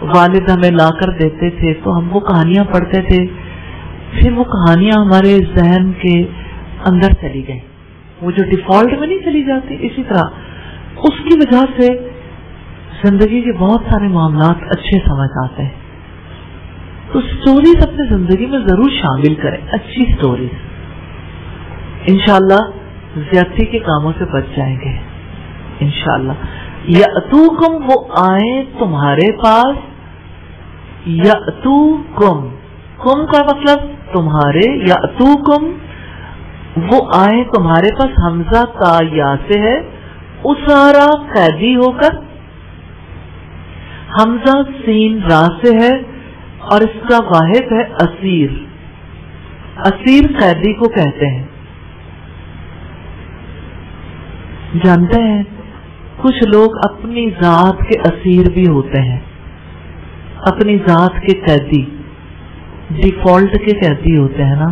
والد ہمیں لا کر دیتے تھے، تو ہم وہ کہانیاں پڑھتے تھے. پھر وہ کہانیاں ہمارے ذہن کے اندر چلی گئی، وہ جو ڈیفالٹ میں نہیں چلی جاتی. اسی طرح اس کی وجہ سے زندگی کے بہت سارے معاملات اچھے سمجھ آتے ہیں. تو سٹوریز اپنے زندگی میں ضرور شامل کریں، اچھی سٹوریز. انشاءاللہ زیادتی کے کاموں سے بچ جائیں گے انشاءاللہ. یأتوکم وہ آئیں تمہارے پاس. یأتوکم کم کا مطلب تمہارے. یأتوکم وہ آئیں تمہارے پاس. حمزہ تا یا سے ہے، اسارا قیدی ہو کر. حمزہ سین را سے ہے اور اس کا واحد ہے اسیر. اسیر قیدی کو کہتے ہیں. جانتے ہیں کچھ لوگ اپنی ذات کے اسیر بھی ہوتے ہیں، اپنی ذات کے قیدی، ڈیفالٹ کے قیدی ہوتے ہیں نا،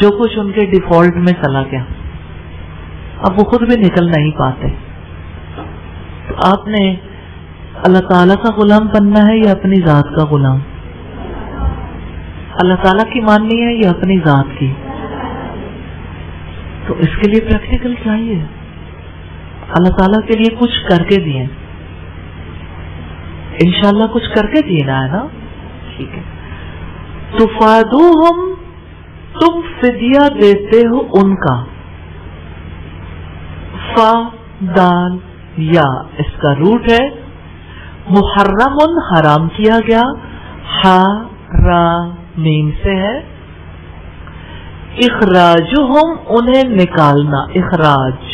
جو کچھ ان کے ڈیفالٹ میں چلا گیا اب وہ خود بھی نکل نہیں پاتے. تو آپ نے اللہ تعالیٰ کا غلام بننا ہے یا اپنی ذات کا غلام؟ اللہ تعالیٰ کی ماننی ہے یا اپنی ذات کی؟ تو اس کے لیے پریکٹیکل چاہیے. اللہ تعالیٰ کے لیے کچھ کر کے دیے انشاءاللہ، کچھ کر کے دینا ہے نا. ٹھیک ہے. تفادوہم تم فدیہ دیتے ہو ان کا. فا دال یا اس کا روٹ ہے. محرم حرام کیا گیا. ہا را میم سے ہے. اخراجہم انہیں نکالنا. اخراج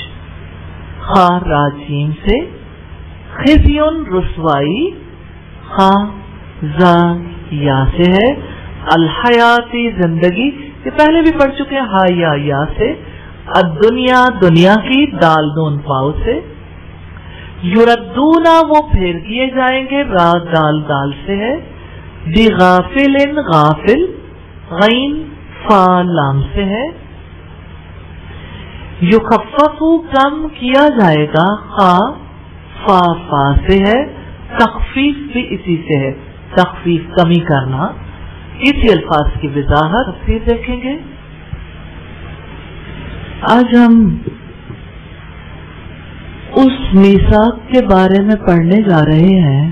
خا را جیم سے. خزیون رسوائی. خا زا یا سے ہے. الحیاتی زندگی، یہ پہلے بھی پڑھ چکے ہیں، ہا یا سے. الدنیا دنیا کی، دال دون پاؤ سے. یردونا وہ پھیر دیے جائیں گے، را دال دال سے ہے. بغافل غافل، غین فا لام سے ہے. یخففو کم کیا جائے گا، خا فا فا سے ہے. تخفیف بھی اسی سے ہے، تخفیف کمی کرنا. اسی الفاظ کی وضاحت تفسیر دیکھیں گے. آج ہم اس میثاق کے بارے میں پڑھنے جا رہے ہیں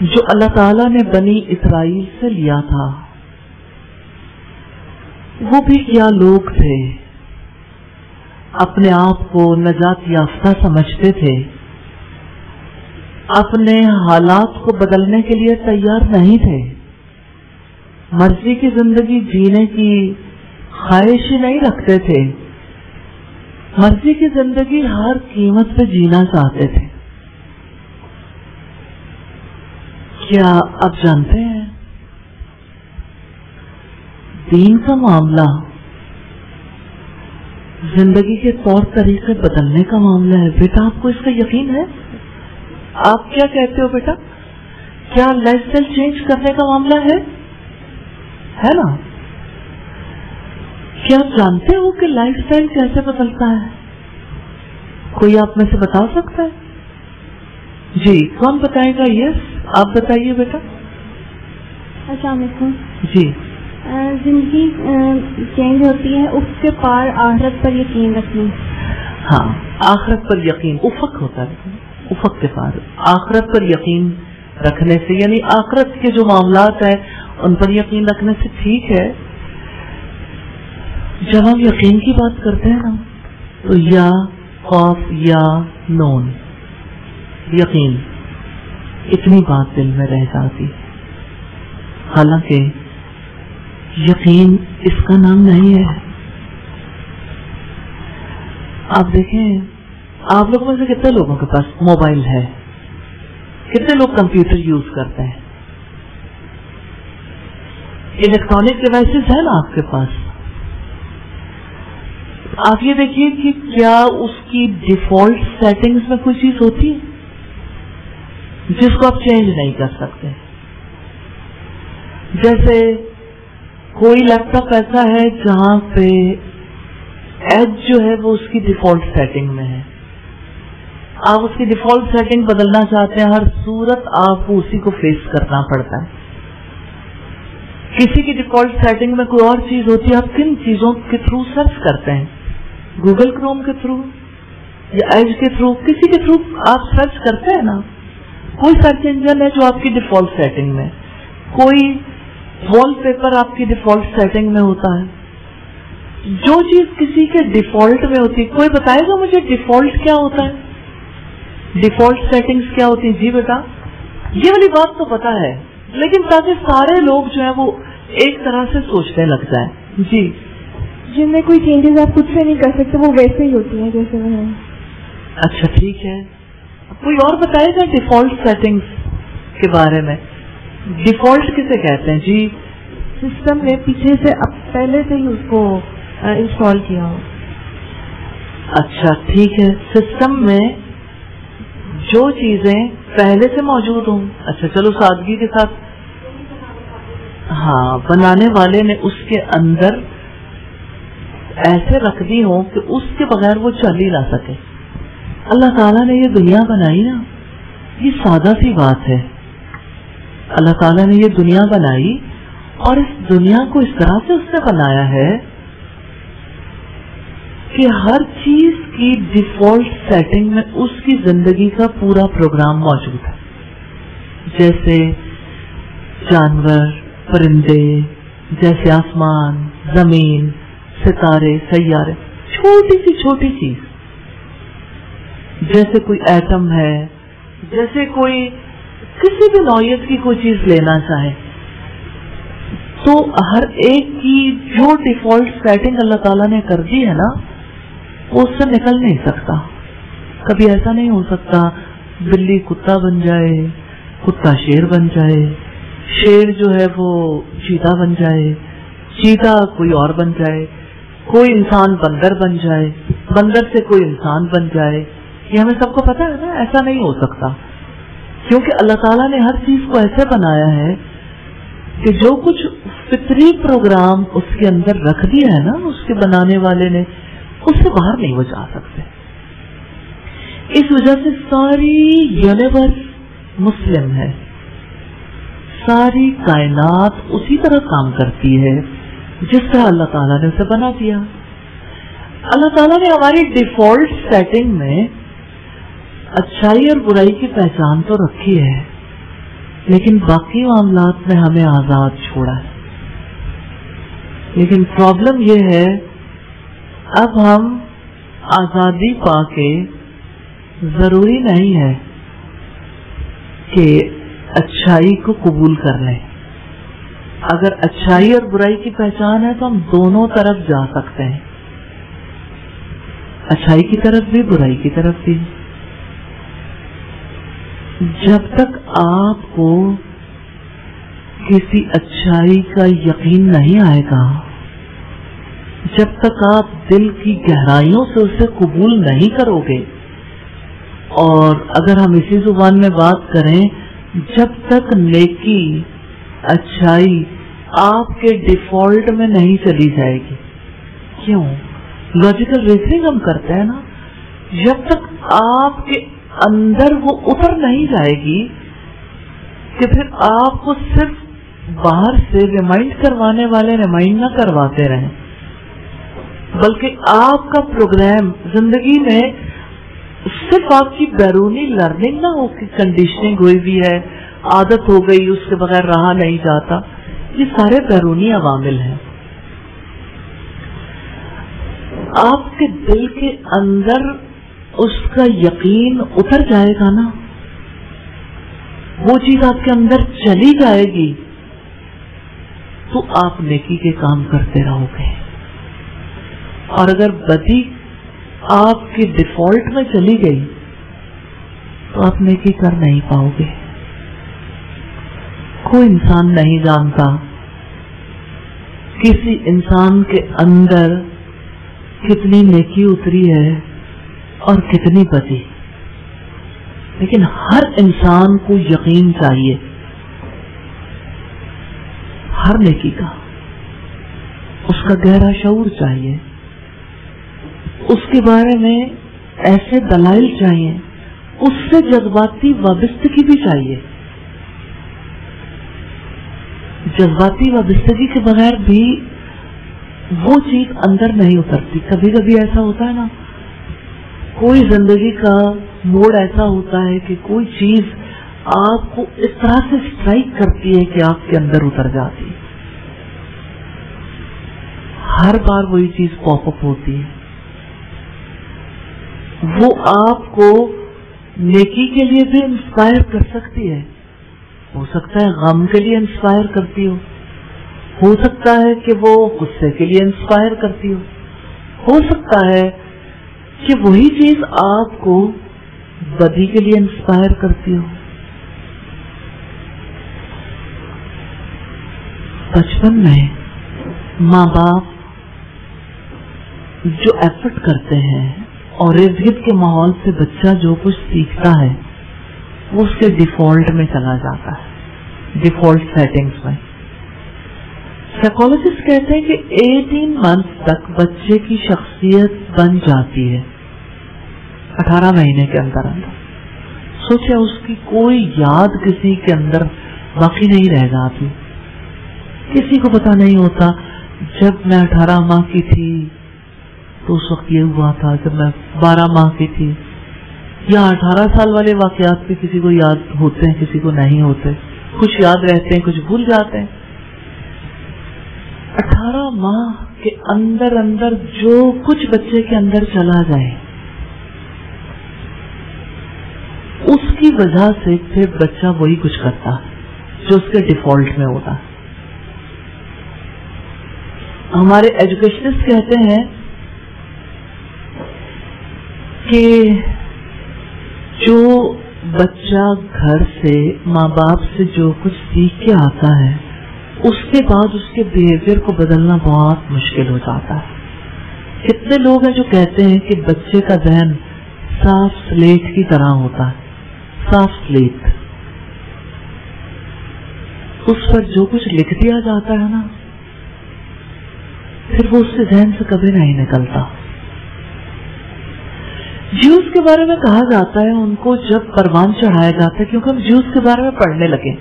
جو اللہ تعالیٰ نے بنی اسرائیل سے لیا تھا. وہ بھی کیا لوگ تھے، اپنے آپ کو نجات یافتہ سمجھتے تھے، اپنے حالات کو بدلنے کے لیے تیار نہیں تھے، مرضی کی زندگی جینے کی خواہش ہی نہیں رکھتے تھے، مرضی کی زندگی ہر قیمت پہ جینا چاہتے تھے. کیا آپ جانتے ہیں دین کا معاملہ زندگی کے طور طریقے بدلنے کا معاملہ ہے. بیٹا آپ کو اس کا یقین ہے؟ آپ کیا کہتے ہو بیٹا؟ کیا لائف اسٹائل چینج کرنے کا معاملہ ہے نا؟ کیا آپ جانتے ہو کہ لائف اسٹائل کیسے بدلتا ہے؟ کوئی آپ میں سے بتا سکتا ہے؟ جی کون بتائے گا؟ یس آپ بتائیے بیٹا. السلام علیکم. جی زندگی چینج ہوتی ہے، اس کے پار آخرت پر یقین رکھنا. ہاں آخرت پر یقین افق ہوتا ہے. افق کے پار. آخرت پر یقین رکھنے سے، یعنی آخرت کے جو معاملات ہیں ان پر یقین رکھنے سے ٹھیک ہے. جب ہم یقین کی بات کرتے ہیں نا تو یا خوف یا نون یقین، اتنی بات دل میں رہ جاتی. حالانکہ یقین اس کا نام نہیں ہے. آپ دیکھیں، آپ لوگوں میں سے کتنے لوگوں کے پاس موبائل ہے؟ کتنے لوگ کمپیوٹر یوز کرتے ہیں؟ الیکٹرانک ڈیوائسز ہیں نا آپ کے پاس. آپ یہ دیکھیے کہ کیا اس کی ڈیفالٹ سیٹنگز میں کوئی چیز ہوتی ہے جس کو آپ چینج نہیں کر سکتے؟ جیسے کوئی لیپ ٹاپ ایسا ہے جہاں پہ ایج جو ہے وہ اس کی ڈیفالٹ سیٹنگ میں ہے. آپ اس کی ڈیفالٹ سیٹنگ بدلنا چاہتے ہیں، ہر صورت آپ کو اسی کو فیس کرنا پڑتا ہے. کسی کی ڈیفالٹ سیٹنگ میں کوئی اور چیز ہوتی ہے. آپ کن چیزوں کے تھرو سرچ کرتے ہیں؟ گوگل کروم کے تھرو یا ایج کے تھرو؟ کسی کے تھرو آپ سرچ کرتے ہیں نا. کوئی سرچ انجن ہے جو آپ کی ڈیفالٹ سیٹنگ میں، کوئی وال پیپر آپ کی ڈیفالٹ سیٹنگ میں ہوتا ہے. جو چیز کسی کے ڈیفالٹ میں ہوتی ہے، کوئی بتائے گا مجھے ڈیفالٹ کیا ہوتا ہے؟ ڈیفالٹ سیٹنگز کیا ہوتی ہیں؟ جی بیٹا، یہ والی بات تو پتا ہے، لیکن تاکہ سارے لوگ جو ہیں وہ ایک طرح سے سوچنے لگ جائیں. جی، جن میں کوئی چینجز آپ خود سے نہیں کر سکتے، وہ ویسے ہی ہوتی ہیں جیسے وہ ہیں. اچھا ٹھیک ہے، کوئی اور بتائے گا ڈیفالٹ سیٹنگز کے بارے میں؟ ڈیفالٹ کسے کہتے ہیں؟ جی، سسٹم نے پیچھے سے پہلے سے ہی اس کو انسٹال کیا ہو. اچھا ٹھیک ہے، سسٹم میں جو چیزیں پہلے سے موجود ہوں. اچھا چلو سادگی کے ساتھ، ہاں، بنانے والے نے اس کے اندر ایسے رکھ دی ہوں کہ اس کے بغیر وہ چل ہی نہ سکے. اللہ تعالیٰ نے یہ دنیا بنائی نا، یہ سادہ سی بات ہے. اللہ تعالیٰ نے یہ دنیا بنائی اور اس دنیا کو اس طرح سے اس نے بنایا ہے کہ ہر چیز کی ڈیفالٹ سیٹنگ میں اس کی زندگی کا پورا پروگرام موجود ہے. جیسے جانور، پرندے، جیسے آسمان، زمین، ستارے، سیارے، چھوٹی سی چھوٹی چیز، جیسے کوئی ایٹم ہے، جیسے کوئی کسی بھی نوعیت کی کوئی چیز لینا چاہے تو ہر ایک کی جو ڈیفالٹ سیٹنگ اللہ تعالیٰ نے کر دی ہے نا، وہ اس سے نکل نہیں سکتا. کبھی ایسا نہیں ہو سکتا بلی کتا بن جائے، کتا شیر بن جائے، شیر جو ہے وہ چیتا بن جائے، چیتا کوئی اور بن جائے، کوئی انسان بندر بن جائے، بندر سے کوئی انسان بن جائے. یہ ہمیں سب کو پتا ہے نا، ایسا نہیں ہو سکتا. کیونکہ اللہ تعالیٰ نے ہر چیز کو ایسے بنایا ہے کہ جو کچھ فطری پروگرام اس کے اندر رکھ دیا ہے نا اس کے بنانے والے نے، اس سے باہر نہیں وہ جا سکتے. اس وجہ سے ساری یونیورس مسلم ہے، ساری کائنات اسی طرح کام کرتی ہے جس طرح اللہ تعالیٰ نے اسے بنا دیا. اللہ تعالیٰ نے ہماری ڈیفالٹ سیٹنگ میں اچھائی اور برائی کی پہچان تو رکھی ہے، لیکن باقی معاملات میں ہمیں آزاد چھوڑا ہے. لیکن پرابلم یہ ہے، اب ہم آزادی پا کے ضروری نہیں ہے کہ اچھائی کو قبول کر لیں. اگر اچھائی اور برائی کی پہچان ہے تو ہم دونوں طرف جا سکتے ہیں، اچھائی کی طرف بھی، برائی کی طرف بھی. جب تک آپ کو کسی اچھائی کا یقین نہیں آئے گا، جب تک آپ دل کی گہرائیوں سے اسے قبول نہیں کرو گے، اور اگر ہم اسی زبان میں بات کریں، جب تک نیکی، اچھائی آپ کے ڈیفالٹ میں نہیں چلی جائے گی. کیوں؟ لاجیکل ریزننگ ہم کرتے ہیں نا. جب تک آپ کے اندر وہ اتر نہیں جائے گی کہ پھر آپ کو صرف باہر سے ریمائنڈ کروانے والے ریمائنڈ نہ کرواتے رہیں، بلکہ آپ کا پروگرام زندگی میں صرف آپ کی بیرونی لرننگ نہ ہو کہ کنڈیشننگ ہوئی بھی ہے, عادت ہو گئی, اس کے بغیر رہا نہیں جاتا, یہ سارے بیرونی عوامل ہیں. آپ کے دل کے اندر اس کا یقین اتر جائے گا نا, وہ چیز آپ کے اندر چلی جائے گی, تو آپ نیکی کے کام کرتے رہو گے. اور اگر بدی آپ کی ڈیفالٹ میں چلی گئی تو آپ نیکی کر نہیں پاؤ گے. کوئی انسان نہیں جانتا کسی انسان کے اندر کتنی نیکی اتری ہے اور کتنی بدی, لیکن ہر انسان کو یقین چاہیے ہر نیکی کا, اس کا گہرا شعور چاہیے, اس کے بارے میں ایسے دلائل چاہیے, اس سے جذباتی وابستگی بھی چاہیے. جذباتی وابستگی کے بغیر بھی وہ چیز اندر نہیں اترتی. کبھی کبھی ایسا ہوتا ہے نا, کوئی زندگی کا موڑ ایسا ہوتا ہے کہ کوئی چیز آپ کو اس طرح سے اسٹرائک کرتی ہے کہ آپ کے اندر اتر جاتی ہے. ہر بار وہی چیز پاپ اپ ہوتی ہے, وہ آپ کو نیکی کے لیے بھی انسپائر کر سکتی ہے. ہو سکتا ہے غم کے لیے انسپائر کرتی ہو سکتا ہے کہ وہ غصے کے لیے انسپائر کرتی ہو سکتا ہے کہ وہی چیز آپ کو بدی کے لیے انسپائر کرتی ہو. بچپن میں ماں باپ جو ایفرٹ کرتے ہیں اور ارد گرد کے ماحول سے بچہ جو کچھ سیکھتا ہے وہ اس کے ڈیفالٹ میں چلا جاتا ہے, ڈیفالٹ سیٹنگز میں. سائیکالوجسٹ کہتے ہیں کہ 18 منتھ تک بچے کی شخصیت بن جاتی ہے, 18 مہینے کے اندر اندر. سوچے اس کی کوئی یاد کسی کے اندر باقی نہیں رہ جاتی. کسی کو پتا نہیں ہوتا جب میں 18 ماہ کی تھی تو اس وقت یہ ہوا تھا, جب میں 12 ماہ کی تھی. یا 18 سال والے واقعات بھی کسی کو یاد ہوتے ہیں, کسی کو نہیں ہوتے, کچھ یاد رہتے ہیں, کچھ بھول جاتے ہیں. 18 ماہ کے اندر اندر جو کچھ بچے کے اندر چلا جائے اس کی وجہ سے پھر بچہ وہی کچھ کرتا جو اس کے ڈیفالٹ میں ہوتا. ہمارے ایجوکیشنسٹ کہتے ہیں کہ جو بچہ گھر سے ماں باپ سے جو کچھ سیکھ کے آتا ہے اس کے بعد اس کے بیہیویئر کو بدلنا بہت مشکل ہو جاتا ہے. کتنے لوگ ہیں جو کہتے ہیں کہ بچے کا ذہن صاف سلیٹ کی طرح ہوتا ہے, صاف سلیٹ, اس پر جو کچھ لکھ دیا جاتا ہے نا پھر وہ اس کے ذہن سے کبھی نہیں نکلتا. جیوز کے بارے میں کہا جاتا ہے ان کو جب پروان چڑھایا جاتا ہے, کیونکہ ہم جیوز کے بارے میں پڑھنے لگے.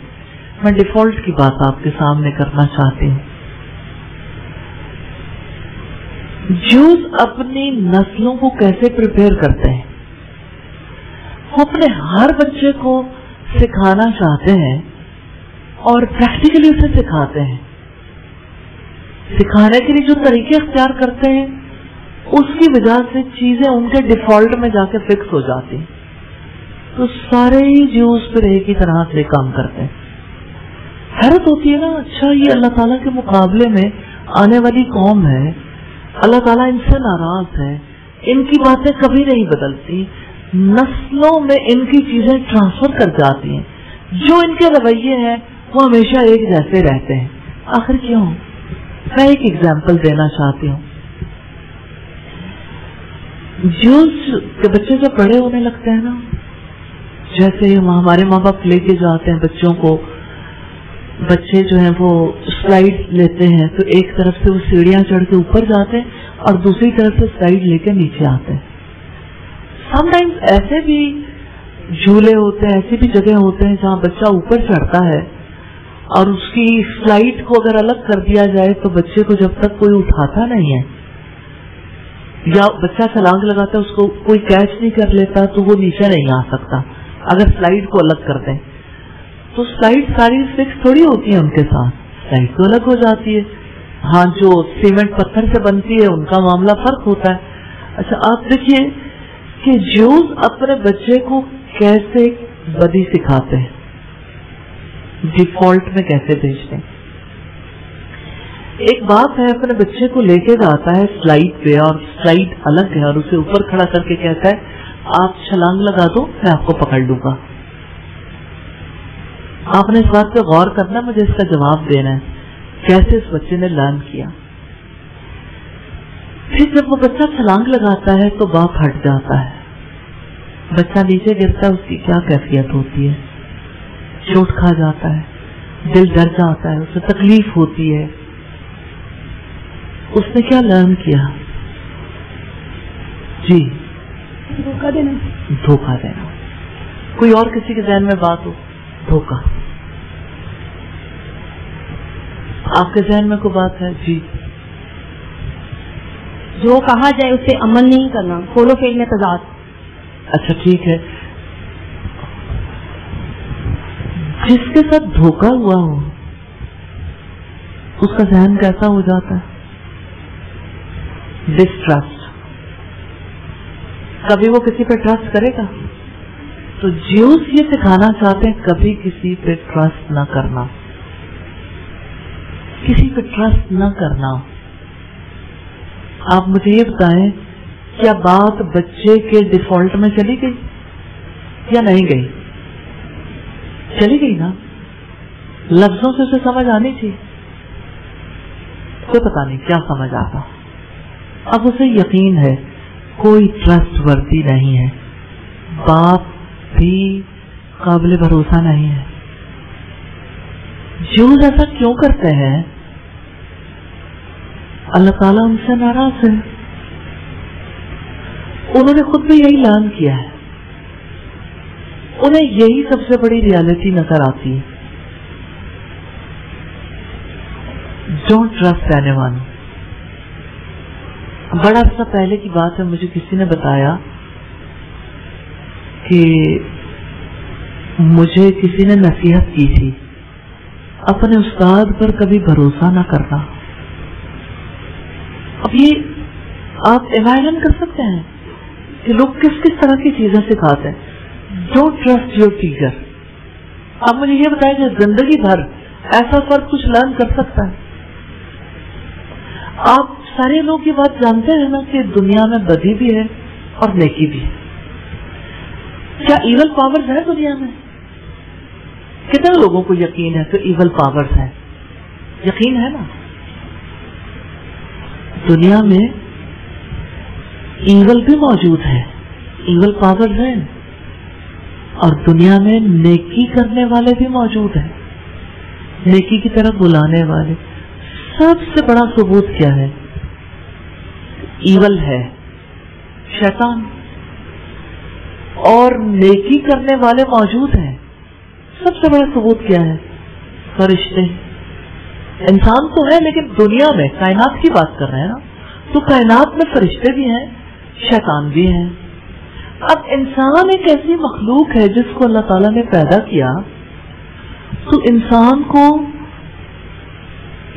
میں ڈیفالٹ کی بات آپ کے سامنے کرنا چاہتی ہوں. جیوز اپنی نسلوں کو کیسے پریپیئر کرتے ہیں, وہ اپنے ہر بچے کو سکھانا چاہتے ہیں اور پریکٹیکلی اسے سکھاتے ہیں. سکھانے کے لیے جو طریقے اختیار کرتے ہیں اس کی وجہ سے چیزیں ان کے ڈیفالٹ میں جا کے فکس ہو جاتی ہیں. تو سارے ہی جیوز پھر ایک ہی طرح سے کام کرتے ہیں. حیرت ہوتی ہے نا, اچھا یہ اللہ تعالیٰ کے مقابلے میں آنے والی قوم ہے, اللہ تعالیٰ ان سے ناراض ہے, ان کی باتیں کبھی نہیں بدلتی, نسلوں میں ان کی چیزیں ٹرانسفر کر جاتی ہیں, جو ان کے رویے ہیں وہ ہمیشہ ایک جیسے رہتے ہیں. آخر کیوں؟ میں ایک ایگزامپل دینا چاہتی ہوں. جیوز کے بچے جب بڑے ہونے لگتے ہیں نا, جیسے ہمارے ماں باپ لے کے جاتے ہیں بچوں کو, بچے جو ہیں وہ سلائیڈ لیتے ہیں تو ایک طرف سے وہ سیڑھیاں چڑھ کے اوپر جاتے ہیں اور دوسری طرف سے سلائیڈ لے کے نیچے آتے ہیں. سم ٹائمز ایسے بھی جھولے ہوتے ہیں, ایسی بھی جگہ ہوتے ہیں جہاں بچہ اوپر چڑھتا ہے اور اس کی سلائیڈ کو اگر الگ کر دیا جائے تو بچے کو جب تک کوئی اٹھاتا نہیں ہے یا بچہ چھلانگ لگاتا ہے، اس کو کوئی کیچ نہیں کر لیتا تو وہ نیچے نہیں آ سکتا. اگر سلائیڈ کو الگ کر دیں تو سلائیڈ ساری فکس تھوڑی ہوتی ہے، ان کے ساتھ سلائیڈ تو الگ ہو جاتی ہے. ہاں جو سیمنٹ پتھر سے بنتی ہے ان کا معاملہ فرق ہوتا ہے. اچھا آپ دیکھیے کہ جوز اپنے بچے کو کیسے بدی سکھاتے ہیں، ڈیفالٹ میں کیسے بھیجتے ہیں. ایک باپ ہے اپنے بچے کو لے کے جاتا ہے سلائیڈ پہ، اور سلائیڈ الگ ہے، اور اسے اوپر کھڑا کر کے کہتا ہے آپ چھلانگ لگا دو میں آپ کو پکڑ لوں گا. آپ نے اس بات پہ غور کرنا، مجھے اس کا جواب دینا ہے کیسے اس بچے نے لرن کیا. پھر جب وہ بچہ چھلانگ لگاتا ہے تو باپ ہٹ جاتا ہے، بچہ نیچے گرتا ہے، اس کی کیا کیفیت ہوتی ہے، چوٹ کھا جاتا ہے، دل ڈر جاتا ہے، اسے تکلیف ہوتی ہے. اس نے کیا لرن کیا؟ جی دھوکہ دینا. دھوکہ دینا. کوئی اور کسی کے ذہن میں بات ہو؟ دھوکہ. آپ کے ذہن میں کوئی بات ہے؟ جی. جو کہا جائے اس سے عمل نہیں کرنا، فولو فیل میں تضاد. اچھا ٹھیک ہے. جس کے ساتھ دھوکہ ہوا ہو اس کا ذہن کیسا ہو جاتا ہے؟ ڈسٹرسٹ. کبھی وہ کسی پہ ٹرسٹ کرے گا؟ تو جیوز یہ سکھانا چاہتے ہیں کبھی کسی پہ ٹرسٹ نہ کرنا، کسی پہ ٹرسٹ نہ کرنا. آپ مجھے یہ بتائیں کیا بات بچے کے ڈیفالٹ میں چلی گئی یا نہیں گئی؟ چلی گئی نا. لفظوں سے اسے سمجھ آنی تھی، کوئی پتا نہیں کیا سمجھ آتا. اب اسے یقین ہے کوئی ٹرسٹ ورتھی نہیں ہے، باپ بھی قابل بھروسہ نہیں ہے. جوز ایسا کیوں کرتے ہیں؟ اللہ تعالیٰ ان سے ناراض ہے. انہوں نے خود بھی یہی اعلان کیا ہے، انہیں یہی سب سے بڑی ریالٹی نظر آتی ہے. Don't trust any one. بڑا عرصہ پہلے کی بات ہے، مجھے کسی نے بتایا کہ مجھے کسی نے نصیحت کی تھی اپنے استاد پر کبھی بھروسہ نہ کرنا. اب یہ آپ امیجن کر سکتے ہیں کہ لوگ کس کس طرح کی چیزیں سکھاتے ہیں. Don't trust your teacher. اب مجھے یہ بتائیں کہ زندگی بھر ایسا فرق کچھ لرن کر سکتا ہے؟ آپ سارے لوگ یہ بات جانتے ہیں نا کہ دنیا میں بدی بھی ہے اور نیکی بھی ہے. کیا ایول پاورز ہے دنیا میں؟ کتنے لوگوں کو یقین ہے کہ ایول پاورز ہے؟ یقین ہے نا. دنیا میں ایول بھی موجود ہے، ایول پاورز ہیں، اور دنیا میں نیکی کرنے والے بھی موجود ہیں، نیکی کی طرف بلانے والے. سب سے بڑا ثبوت کیا ہے؟ ایول ہے شیطان، اور نیکی کرنے والے موجود ہیں. سب سے بڑا ثبوت کیا ہے؟ فرشتے. انسان تو ہے لیکن دنیا میں کائنات کی بات کر رہے ہیں نا، تو کائنات میں فرشتے بھی ہیں، شیطان بھی ہیں. اب انسان ایک ایسی مخلوق ہے جس کو اللہ تعالیٰ نے پیدا کیا، تو انسان کو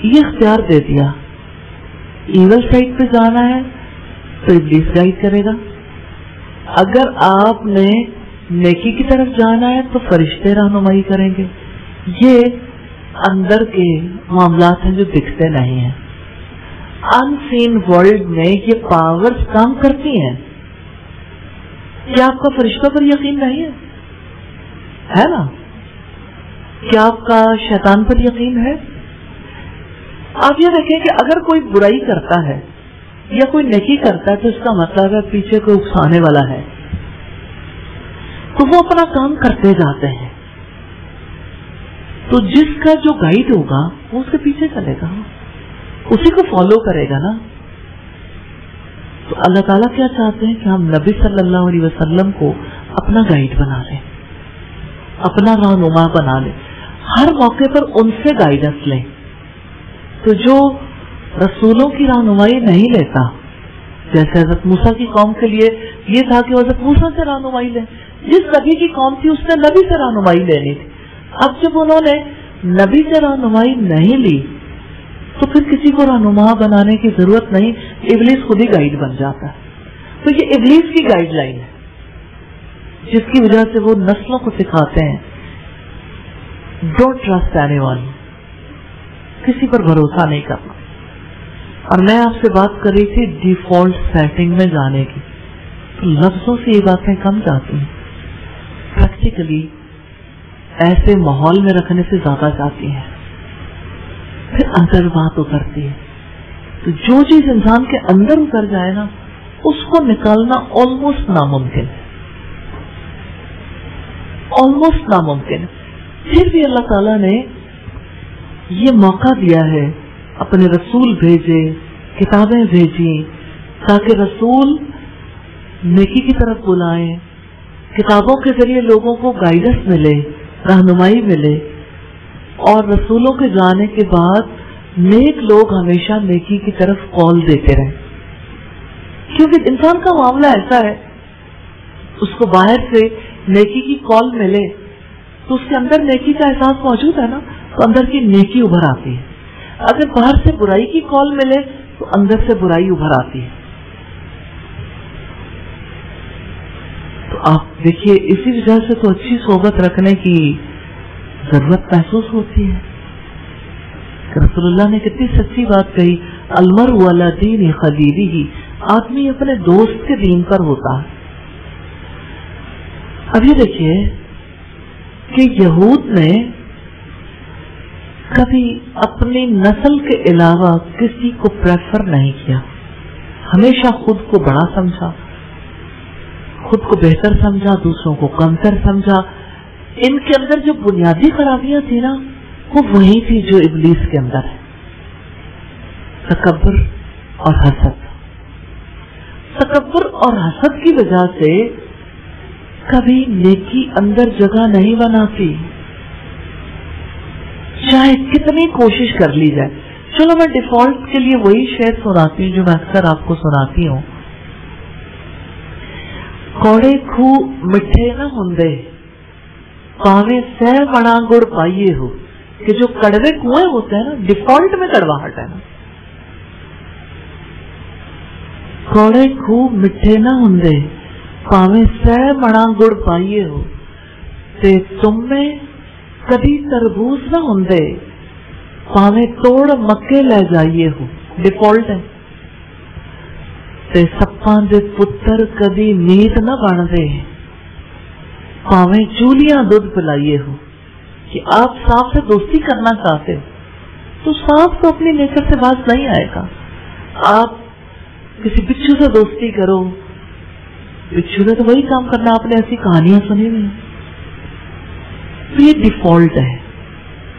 یہ اختیار دے دیا ایول سائڈ پہ جانا ہے تو ابلیس گائیڈ کرے گا، اگر آپ نے نیکی کی طرف جانا ہے تو فرشتے رہنمائی کریں گے. یہ اندر کے معاملات ہیں جو دکھتے نہیں ہیں. ان سین ورلڈ میں یہ پاورز کام کرتی ہیں. کیا آپ کا فرشتوں پر یقین نہیں ہے نا؟ کیا آپ کا شیطان پر یقین ہے؟ آپ یہ دیکھیں کہ اگر کوئی برائی کرتا ہے یا کوئی نیکی کرتا ہے تو اس کا مطلب ہے پیچھے کوئی اکسانے والا ہے، تو وہ اپنا کام کرتے جاتے ہیں. تو جس کا جو گائیڈ ہوگا وہ اس کے پیچھے چلے گا، اسی کو فالو کرے گا نا. تو اللہ تعالیٰ کیا چاہتے ہیں کہ ہم نبی صلی اللہ علیہ وسلم کو اپنا گائیڈ بنا لیں، اپنا رہنما بنا لیں، ہر موقع پر ان سے گائیڈنس لیں. تو جو رسولوں کی رہنمائی نہیں لیتا، جیسے حضرت موسیٰ کی قوم کے لیے یہ تھا کہ حضرت موسیٰ سے رہنمائی لیں. جس نبی کی قوم تھی اس نے نبی سے رہنمائی لینی تھی. اب جب انہوں نے نبی سے رہنمائی نہیں لی تو پھر کسی کو رہنما بنانے کی ضرورت نہیں, ابلیس خود ہی گائیڈ بن جاتا ہے. تو یہ ابلیس کی گائیڈ لائن ہے جس کی وجہ سے وہ نسلوں کو سکھاتے ہیں ڈونٹ ٹرسٹ اینی ون, کسی پر بھروسہ نہیں کرنا. اور میں آپ سے بات کر رہی تھی ڈیفالٹ سیٹنگ میں جانے کی, تو لفظوں سے یہ باتیں کم جاتی ہیں, پریکٹیکلی ایسے ماحول میں رکھنے سے زیادہ جاتی ہیں. پھر اندر بات اترتی ہے, تو جو چیز انسان کے اندر اتر جائے نا اس کو نکالنا آلموسٹ ناممکن ہے, آلموسٹ ناممکن. پھر بھی اللہ تعالیٰ نے یہ موقع دیا ہے, اپنے رسول بھیجے, کتابیں بھیجی تاکہ رسول نیکی کی طرف بلائیں, کتابوں کے ذریعے لوگوں کو گائیڈنس ملے, رہنمائی ملے, اور رسولوں کے جانے کے بعد نیک لوگ ہمیشہ نیکی کی طرف کال دیتے رہیں. کیونکہ انسان کا معاملہ ایسا ہے, اس کو باہر سے نیکی کی کال ملے تو اس کے اندر نیکی کا احساس موجود ہے نا, تو اندر کی نیکی ابھر آتی ہے. اگر باہر سے برائی کی کال ملے تو اندر سے برائی ابھر آتی ہے. تو آپ دیکھیے اسی وجہ سے تو اچھی صحبت رکھنے کی ضرورت محسوس ہوتی ہے. رسول اللہ نے کتنی سچی بات کہی, المرء علی دین خلیلہ, آدمی اپنے دوست کے دین پر ہوتا ہے. اب یہ دیکھیے کہ یہود نے کبھی اپنی نسل کے علاوہ کسی کو پریفر نہیں کیا, ہمیشہ خود کو بڑا سمجھا, خود کو بہتر سمجھا, دوسروں کو کمتر سمجھا. ان کے اندر جو بنیادی خرابیاں تھی نا وہ وہی تھی جو ابلیس کے اندر ہے, تکبر اور حسد. تکبر اور حسد کی وجہ سے کبھی نیکی اندر جگہ نہیں بناتی, چاہے کتنی کوشش کر لی جائے. چلو میں ڈیفالٹ کے لیے وہی شعر سناتی ہوں جو میں اکثر آپ کو سناتی ہوں. کوڑے کھو مٹھے نہ ہوندے پاوے سہ بڑا گڑ پائیے ہو, کہ جو کڑوے کنویں ہوتے ہیں نا, ڈیفالٹ میں کڑواہٹ ہے نا. کوڑے کھو مٹھے نہ ہوندے پاوے سہ بڑا گڑ پائیے ہو, تے تم میں کبھی تربوز نہ ہوندے پاوے توڑ مکے لے جائیے ہو. ڈیفالٹ ہے. تے سپاں دے پتر کبھی میت نہ بن دے پاوے چولیاں دودھ پلائیے ہو. کہ آپ سانپ سے دوستی کرنا چاہتے ہو تو سانپ تو اپنی نیچر سے باز نہیں آئے گا. آپ کسی بچھو سے دوستی کرو, بچھو نے تو وہی کام کرنا, آپ نے ایسی کہانیاں سنی ہوئی. یہ ڈیفالٹ ہے.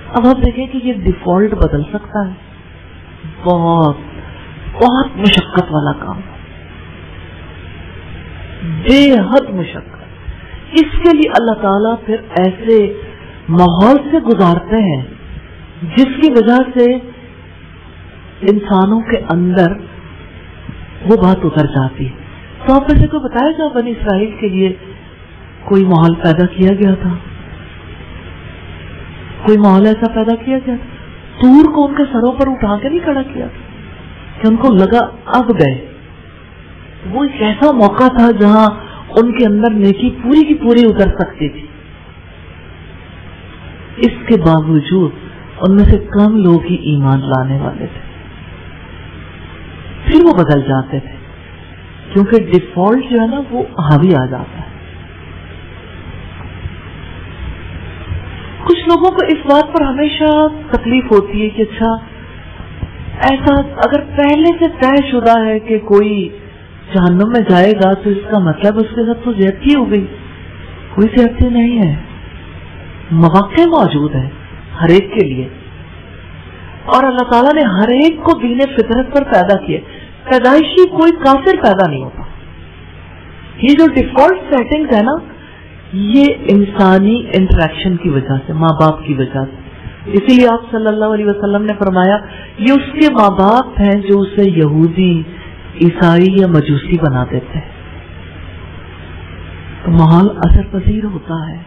اب آپ دیکھیں کہ یہ ڈیفالٹ بدل سکتا ہے. بہت بہت مشقت والا کام, بے حد مشقت. اس کے لیے اللہ تعالیٰ پھر ایسے ماحول سے گزارتے ہیں جس کی وجہ سے انسانوں کے اندر وہ بات اتر جاتی ہے. تو آپ میں سے کوئی بتائے گا بنی اسرائیل کے لیے کوئی ماحول پیدا کیا گیا تھا, کوئی ماحول ایسا پیدا کیا گیا تھا. طور کو ان کے سروں پر اٹھا کے نہیں کھڑا کیا کہ ان کو لگا اب گئے. وہ ایک ایسا موقع تھا جہاں ان کے اندر نیکی پوری کی پوری اتر سکتی تھی. اس کے باوجود ان میں سے کم لوگ ہی ایمان لانے والے تھے. پھر وہ بدل جاتے تھے کیونکہ ڈیفالٹ جو ہے نا وہ حاوی آ جاتا ہے. کچھ لوگوں کو اس بات پر ہمیشہ تکلیف ہوتی ہے کہ اچھا ایسا اگر پہلے سے طے شدہ ہے کہ کوئی جہنم میں جائے گا تو اس کا مطلب اس کے ساتھ تو زیادتی ہو گئی. کوئی زیادتی نہیں ہے, مواقع موجود ہے ہر ایک کے لیے, اور اللہ تعالیٰ نے ہر ایک کو دین فطرت پر پیدا کیا. پیدائشی کوئی کافر پیدا نہیں ہوتا. یہ جو ڈیفالٹ سیٹنگ ہے نا یہ انسانی انٹریکشن کی وجہ سے, ماں باپ کی وجہ سے. اسی لیے آپ صلی اللہ علیہ وسلم نے فرمایا یہ اس کے ماں باپ ہیں جو اسے یہودی, عیسائی یا مجوسی بنا دیتے ہیں. تو ماحول اثر پذیر ہوتا ہے.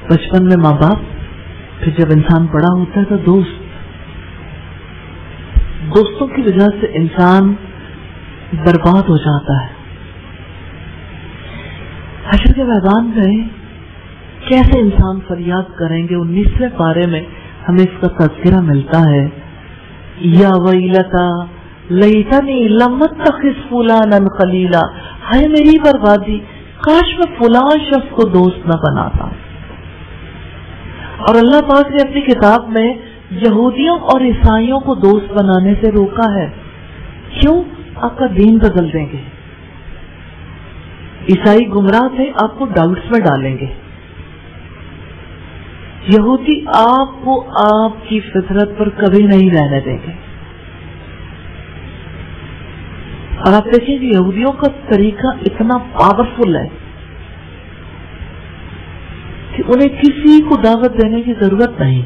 بچپن میں ماں باپ، پھر جب انسان بڑا ہوتا ہے تو دوستوں کی وجہ سے انسان برباد ہو جاتا ہے. حشر کے میدان میں کیسے انسان فریاد کریں گے؟ 19ویں پارے میں ہمیں اس کا تذکرہ ملتا ہے. یا ویلتا لیتنی لم اتخذ فلانا خلیلا، ہائے میری بربادی، کاش میں فلاں شخص کو دوست نہ بناتا. اور اللہ پاک نے اپنی کتاب میں یہودیوں اور عیسائیوں کو دوست بنانے سے روکا ہے. کیوں؟ آپ کا دین بدل دیں گے. عیسائی گمراہ تھے، آپ کو ڈاؤٹس میں ڈالیں گے. یہودی آپ کو آپ کی فطرت پر کبھی نہیں رہنے دیں گے. اور آپ دیکھیں کہ یہودیوں کا طریقہ اتنا پاورفل ہے کہ انہیں کسی کو دعوت دینے کی ضرورت نہیں،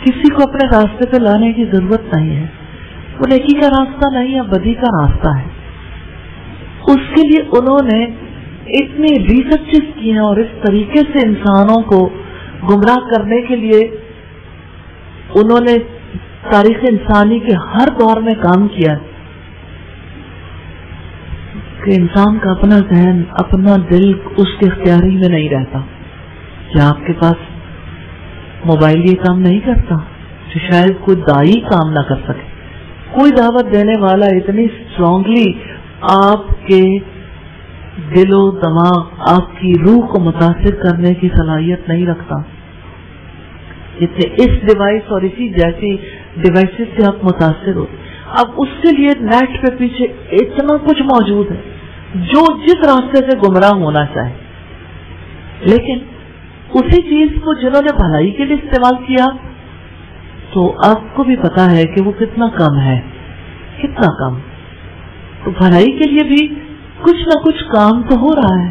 کسی کو اپنے راستے پہ لانے کی ضرورت نہیں ہے. وہ نیکی کا راستہ نہیں ہے، بدی کا راستہ ہے. اس کے لیے انہوں نے اتنی ریسرچز کی ہیں اور اس طریقے سے انسانوں کو گمراہ کرنے کے لیے انہوں نے تاریخ انسانی کے ہر دور میں کام کیا کہ انسان کا اپنا ذہن، اپنا دل اس کے اختیاری میں نہیں رہتا. کیا آپ کے پاس موبائل یہ کام نہیں کرتا کہ شاید کوئی دائی کام نہ کر سکے؟ کوئی دعوت دینے والا اتنی اسٹرانگلی آپ کے دل و دماغ، آپ کی روح کو متاثر کرنے کی صلاحیت نہیں رکھتا جتنے اس ڈیوائس اور اسی جیسی ڈیوائسز سے آپ متاثر ہوتے. اب اس کے لیے نیٹ پہ پیچھے اتنا کچھ موجود ہے جو جس راستے سے گمراہ ہونا چاہے. لیکن اسی چیز کو جنہوں نے بھلائی کے لیے استعمال کیا تو آپ کو بھی پتا ہے کہ وہ کتنا کم ہے، کتنا کم. تو بھلائی کے لیے بھی کچھ نہ کچھ کام تو ہو رہا ہے.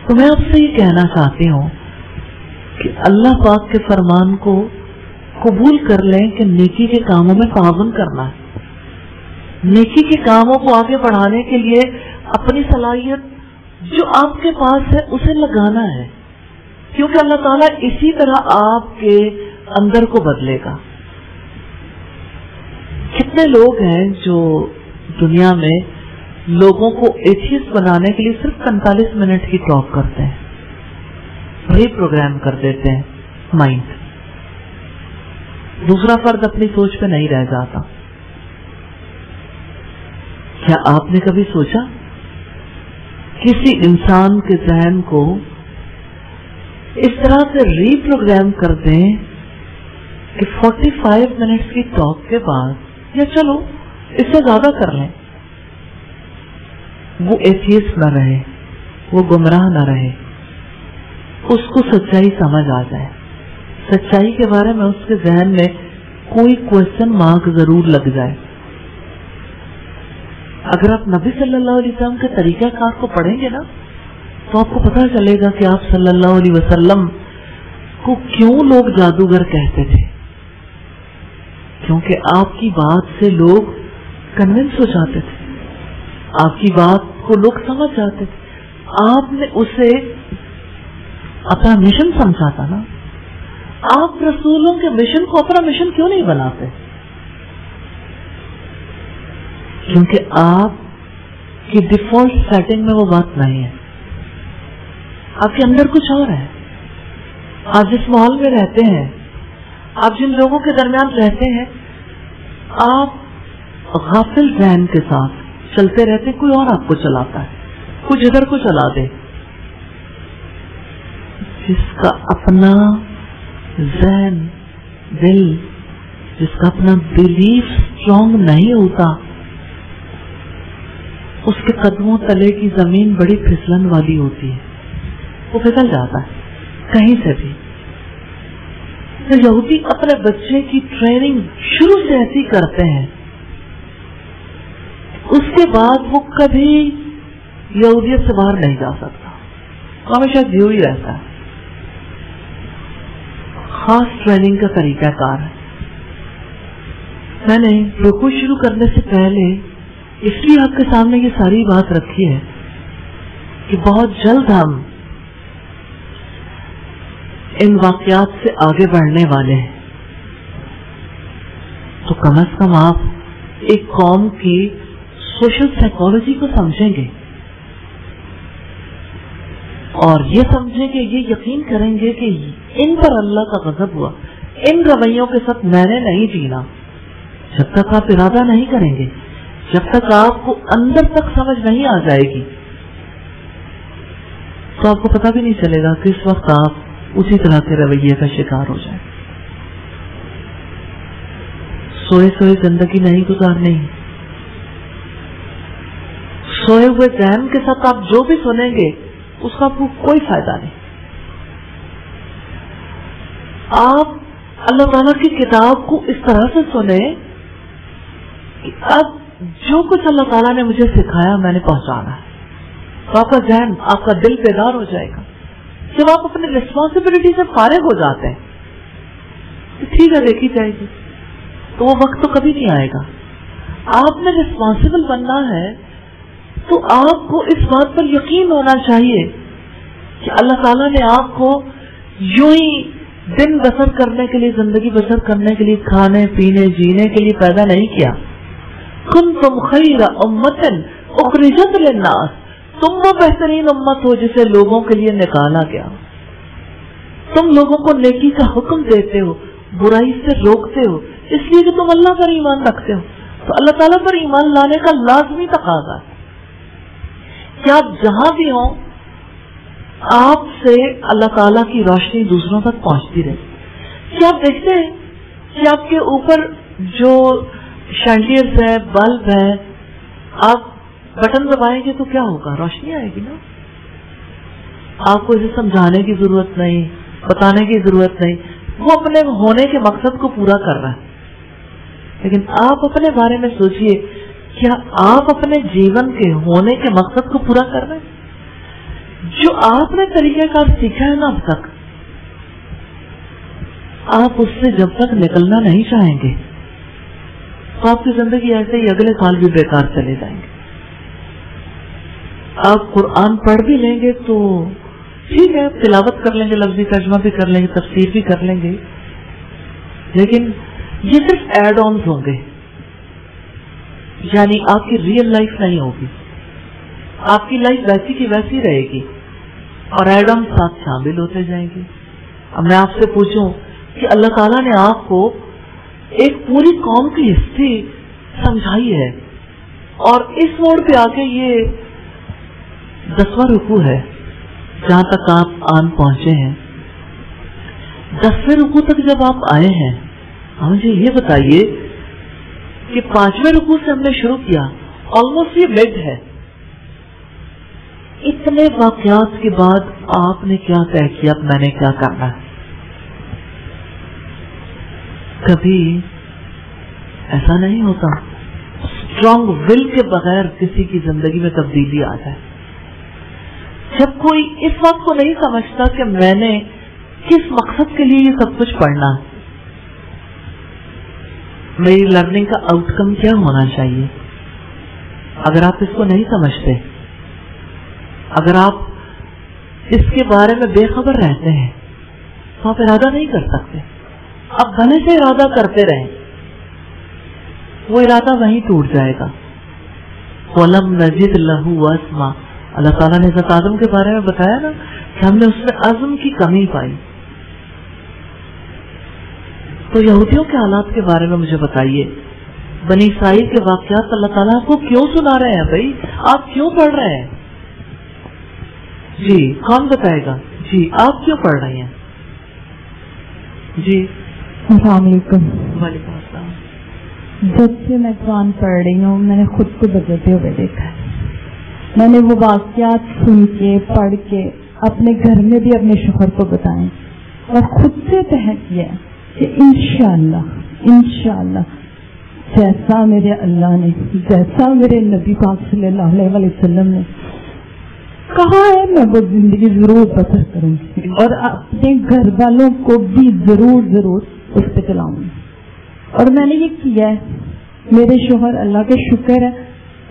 تو میں آپ سے یہ کہنا چاہتی ہوں کہ اللہ پاک کے فرمان کو قبول کر لیں کہ نیکی کے کاموں میں تعاون کرنا ہے. نیکی کے کاموں کو آگے بڑھانے کے لیے اپنی صلاحیت جو آپ کے پاس ہے اسے لگانا ہے، کیونکہ اللہ تعالیٰ اسی طرح آپ کے اندر کو بدلے گا. کتنے لوگ ہیں جو دنیا میں لوگوں کو ایتھیسٹ بنانے کے لیے صرف 45 منٹ کی ٹاک کرتے ہیں، ری پروگرام کر دیتے ہیں مائنڈ. دوسرا فرد اپنی سوچ پہ نہیں رہ جاتا. کیا آپ نے کبھی سوچا کسی انسان کے ذہن کو اس طرح سے ری پروگرام کر دیں کہ 45 منٹس کی ٹاک کے بعد، یا چلو اس سے زیادہ کر لیں، وہ ایتھیسٹ نہ رہے، وہ گمراہ نہ رہے، اس کو سچائی سمجھ آ جائے، سچائی کے بارے میں اس کے ذہن میں کوئی کوشچن مارک ضرور لگ جائے. اگر آپ نبی صلی اللہ علیہ وسلم کے طریقہ کار کو پڑھیں گے نا تو آپ کو پتہ چلے گا کہ آپ صلی اللہ علیہ وسلم کو کیوں لوگ جادوگر کہتے تھے. کیونکہ آپ کی بات سے لوگ کنونس ہو جاتے تھے، آپ کی بات کو لوگ سمجھ جاتے تھے. آپ نے اسے اپنا مشن سمجھا تھا نا. آپ رسولوں کے مشن کو اپنا مشن کیوں نہیں بناتے؟ کیونکہ آپ کی ڈیفالٹ سیٹنگ میں وہ بات نہیں ہے. آپ کے اندر کچھ اور ہے. آپ جس ماحول میں رہتے ہیں، آپ جن لوگوں کے درمیان رہتے ہیں، آپ غافل ذہن کے ساتھ چلتے رہتے. کوئی اور آپ کو چلاتا ہے، کچھ ادھر کو چلا دے. جس کا اپنا ذہن، دل، جس کا اپنا بلیف اسٹرانگ نہیں ہوتا، اس کے قدموں تلے کی زمین بڑی پھسلن والی ہوتی ہے، وہ پھسل جاتا ہے کہیں سے بھی. تو یہودی اپنے بچے کی ٹریننگ شروع سے ایسی کرتے ہیں، اس کے بعد وہ کبھی یہودیت سے باہر نہیں جا سکتا، ہمیشہ جیو ہی رہتا ہے. خاص ٹریننگ کا طریقہ کار ہے. میں نے رکوع شروع کرنے سے پہلے اس لیے آپ کے سامنے یہ ساری بات رکھی ہے کہ بہت جلد ہم ان واقعات سے آگے بڑھنے والے ہیں. تو کم از کم آپ ایک قوم کی سوشل سائیکالوجی کو سمجھیں گے اور یہ سمجھیں گے, یہ یقین کریں گے کہ ان پر اللہ کا غضب ہوا. ان رویوں کے ساتھ میں نے نہیں جینا. جب تک آپ ارادہ نہیں کریں گے, جب تک آپ کو اندر تک سمجھ نہیں آ جائے گی, تو آپ کو پتہ بھی نہیں چلے گا کہ اس وقت آپ اسی طرح کے رویے کا شکار ہو جائیں. سوئے سوئے زندگی نہیں گزارنی. سوئے ہوئے ذہن کے ساتھ آپ جو بھی سنیں گے اس کا آپ کو کوئی فائدہ نہیں. آپ اللہ تعالیٰ کی کتاب کو اس طرح سے سنیں کہ اب جو کچھ اللہ تعالیٰ نے مجھے سکھایا میں نے پہنچانا ہے. تو آپ کا ذہن, آپ کا دل بیدار ہو جائے گا. جب آپ اپنی ریسپانسبلٹی سے فارغ ہو جاتے ہیں تو ٹھیک ہے دیکھی جائے گی, تو وہ وقت تو کبھی نہیں آئے گا. آپ نے ریسپانسبل بننا ہے تو آپ کو اس بات پر یقین ہونا چاہیے کہ اللہ تعالیٰ نے آپ کو یوں ہی دن بسر کرنے کے لیے, زندگی بسر کرنے کے لیے, کھانے پینے جینے کے لیے پیدا نہیں کیا. کنتم خیر امۃ اخرجت للناس, تم وہ بہترین امت ہو جسے لوگوں کے لیے نکالا گیا. تم لوگوں کو نیکی کا حکم دیتے ہو, برائی سے روکتے ہو, اس لیے کہ تم اللہ پر ایمان رکھتے ہو. تو اللہ تعالیٰ پر ایمان لانے کا لازمی تقاضا ہے کہ آپ جہاں بھی ہوں آپ سے اللہ تعالیٰ کی روشنی دوسروں تک پہنچتی رہے. کیا آپ دیکھتے ہیں کہ آپ کے اوپر جو شینڈلیئرز ہیں, بلب ہیں, آپ بٹن دبائیں گے تو کیا ہوگا؟ روشنی آئے گی نا. آپ کو اسے سمجھانے کی ضرورت نہیں, بتانے کی ضرورت نہیں, وہ اپنے ہونے کے مقصد کو پورا کر رہا ہے. لیکن آپ اپنے بارے میں سوچئے, کیا آپ اپنے جیون کے ہونے کے مقصد کو پورا کر رہے ہیں؟ جو آپ نے طریقہ کار سیکھا ہے نا اب تک, آپ اس سے جب تک نکلنا نہیں چاہیں گے تو آپ کی زندگی ایسے ہی اگلے سال بھی بیکار چلے جائیں گے. آپ قرآن پڑھ بھی لیں گے تو ٹھیک ہے, تلاوت کر لیں گے, لفظی ترجمہ بھی کر لیں گے, تفسیر بھی کر لیں گے, لیکن یہ صرف ایڈ آنز ہوں گے. یعنی آپ کی ریئل لائف نہیں ہوگی. آپ کی لائف ویسی کی ویسی رہے گی اور ایڈ آنز ساتھ شامل ہوتے جائیں گے. اب میں آپ سے پوچھوں کہ اللہ تعالیٰ نے آپ کو ایک پوری قوم کی ہسٹری سمجھائی ہے اور اس موڑ پہ آ کے یہ 10واں رکوع ہے جہاں تک آپ آن پہنچے ہیں. 10ویں رکوع تک جب آپ آئے ہیں, مجھے یہ بتائیے کہ 5ویں رکوع سے ہم نے شروع کیا, آلموسٹ یہ مڈ ہے. اتنے واقعات کے بعد آپ نے کیا طے کیا میں نے کیا کرنا ہے؟ کبھی ایسا نہیں ہوتا اسٹرانگ ول کے بغیر کسی کی زندگی میں تبدیلی آ جائے. جب کوئی اس بات کو نہیں سمجھتا کہ میں نے کس مقصد کے لیے یہ سب کچھ پڑھنا, میری لرننگ کا آؤٹ کم کیا ہونا چاہیے, اگر آپ اس کو نہیں سمجھتے, اگر آپ اس کے بارے میں بے خبر رہتے ہیں تو آپ ارادہ نہیں کر سکتے. آپ بھلے سے ارادہ کرتے رہیں, وہ ارادہ وہیں ٹوٹ جائے گا. وَلَمْ نَجِدْ لَهُ وَاسْمًا, اللہ تعالیٰ نے حضرت آدم کے بارے میں بتایا نا کہ ہم نے اس میں عزم کی کمی پائی. تو یہودیوں کے حالات کے بارے میں مجھے بتائیے, بنی اسرائیل کے واقعات اللہ تعالیٰ کو کیوں سنا رہے ہیں بھائی؟ آپ کیوں پڑھ رہے ہیں؟ جی کون بتائے گا؟ جی آپ کیوں پڑھ رہی ہیں؟ جی السلام علیکم. وعلیکم السلام. جب سے میں قرآن پڑھ رہی ہوں میں نے خود کو بدلتے ہوئے دیکھا ہے. میں نے وہ واقعات سن کے پڑھ کے اپنے گھر میں بھی اپنے شوہر کو بتائیں اور خود سے طے کیا کہ انشاءاللہ جیسا میرے اللہ نے, جیسا میرے نبی پاک صلی اللہ علیہ وسلم نے کہا ہے میں وہ زندگی ضرور بسر کروں گی اور اپنے گھر والوں کو بھی ضرور اس پہ چلاؤں گی. اور میں نے یہ کیا ہے. میرے شوہر اللہ کے شکر ہے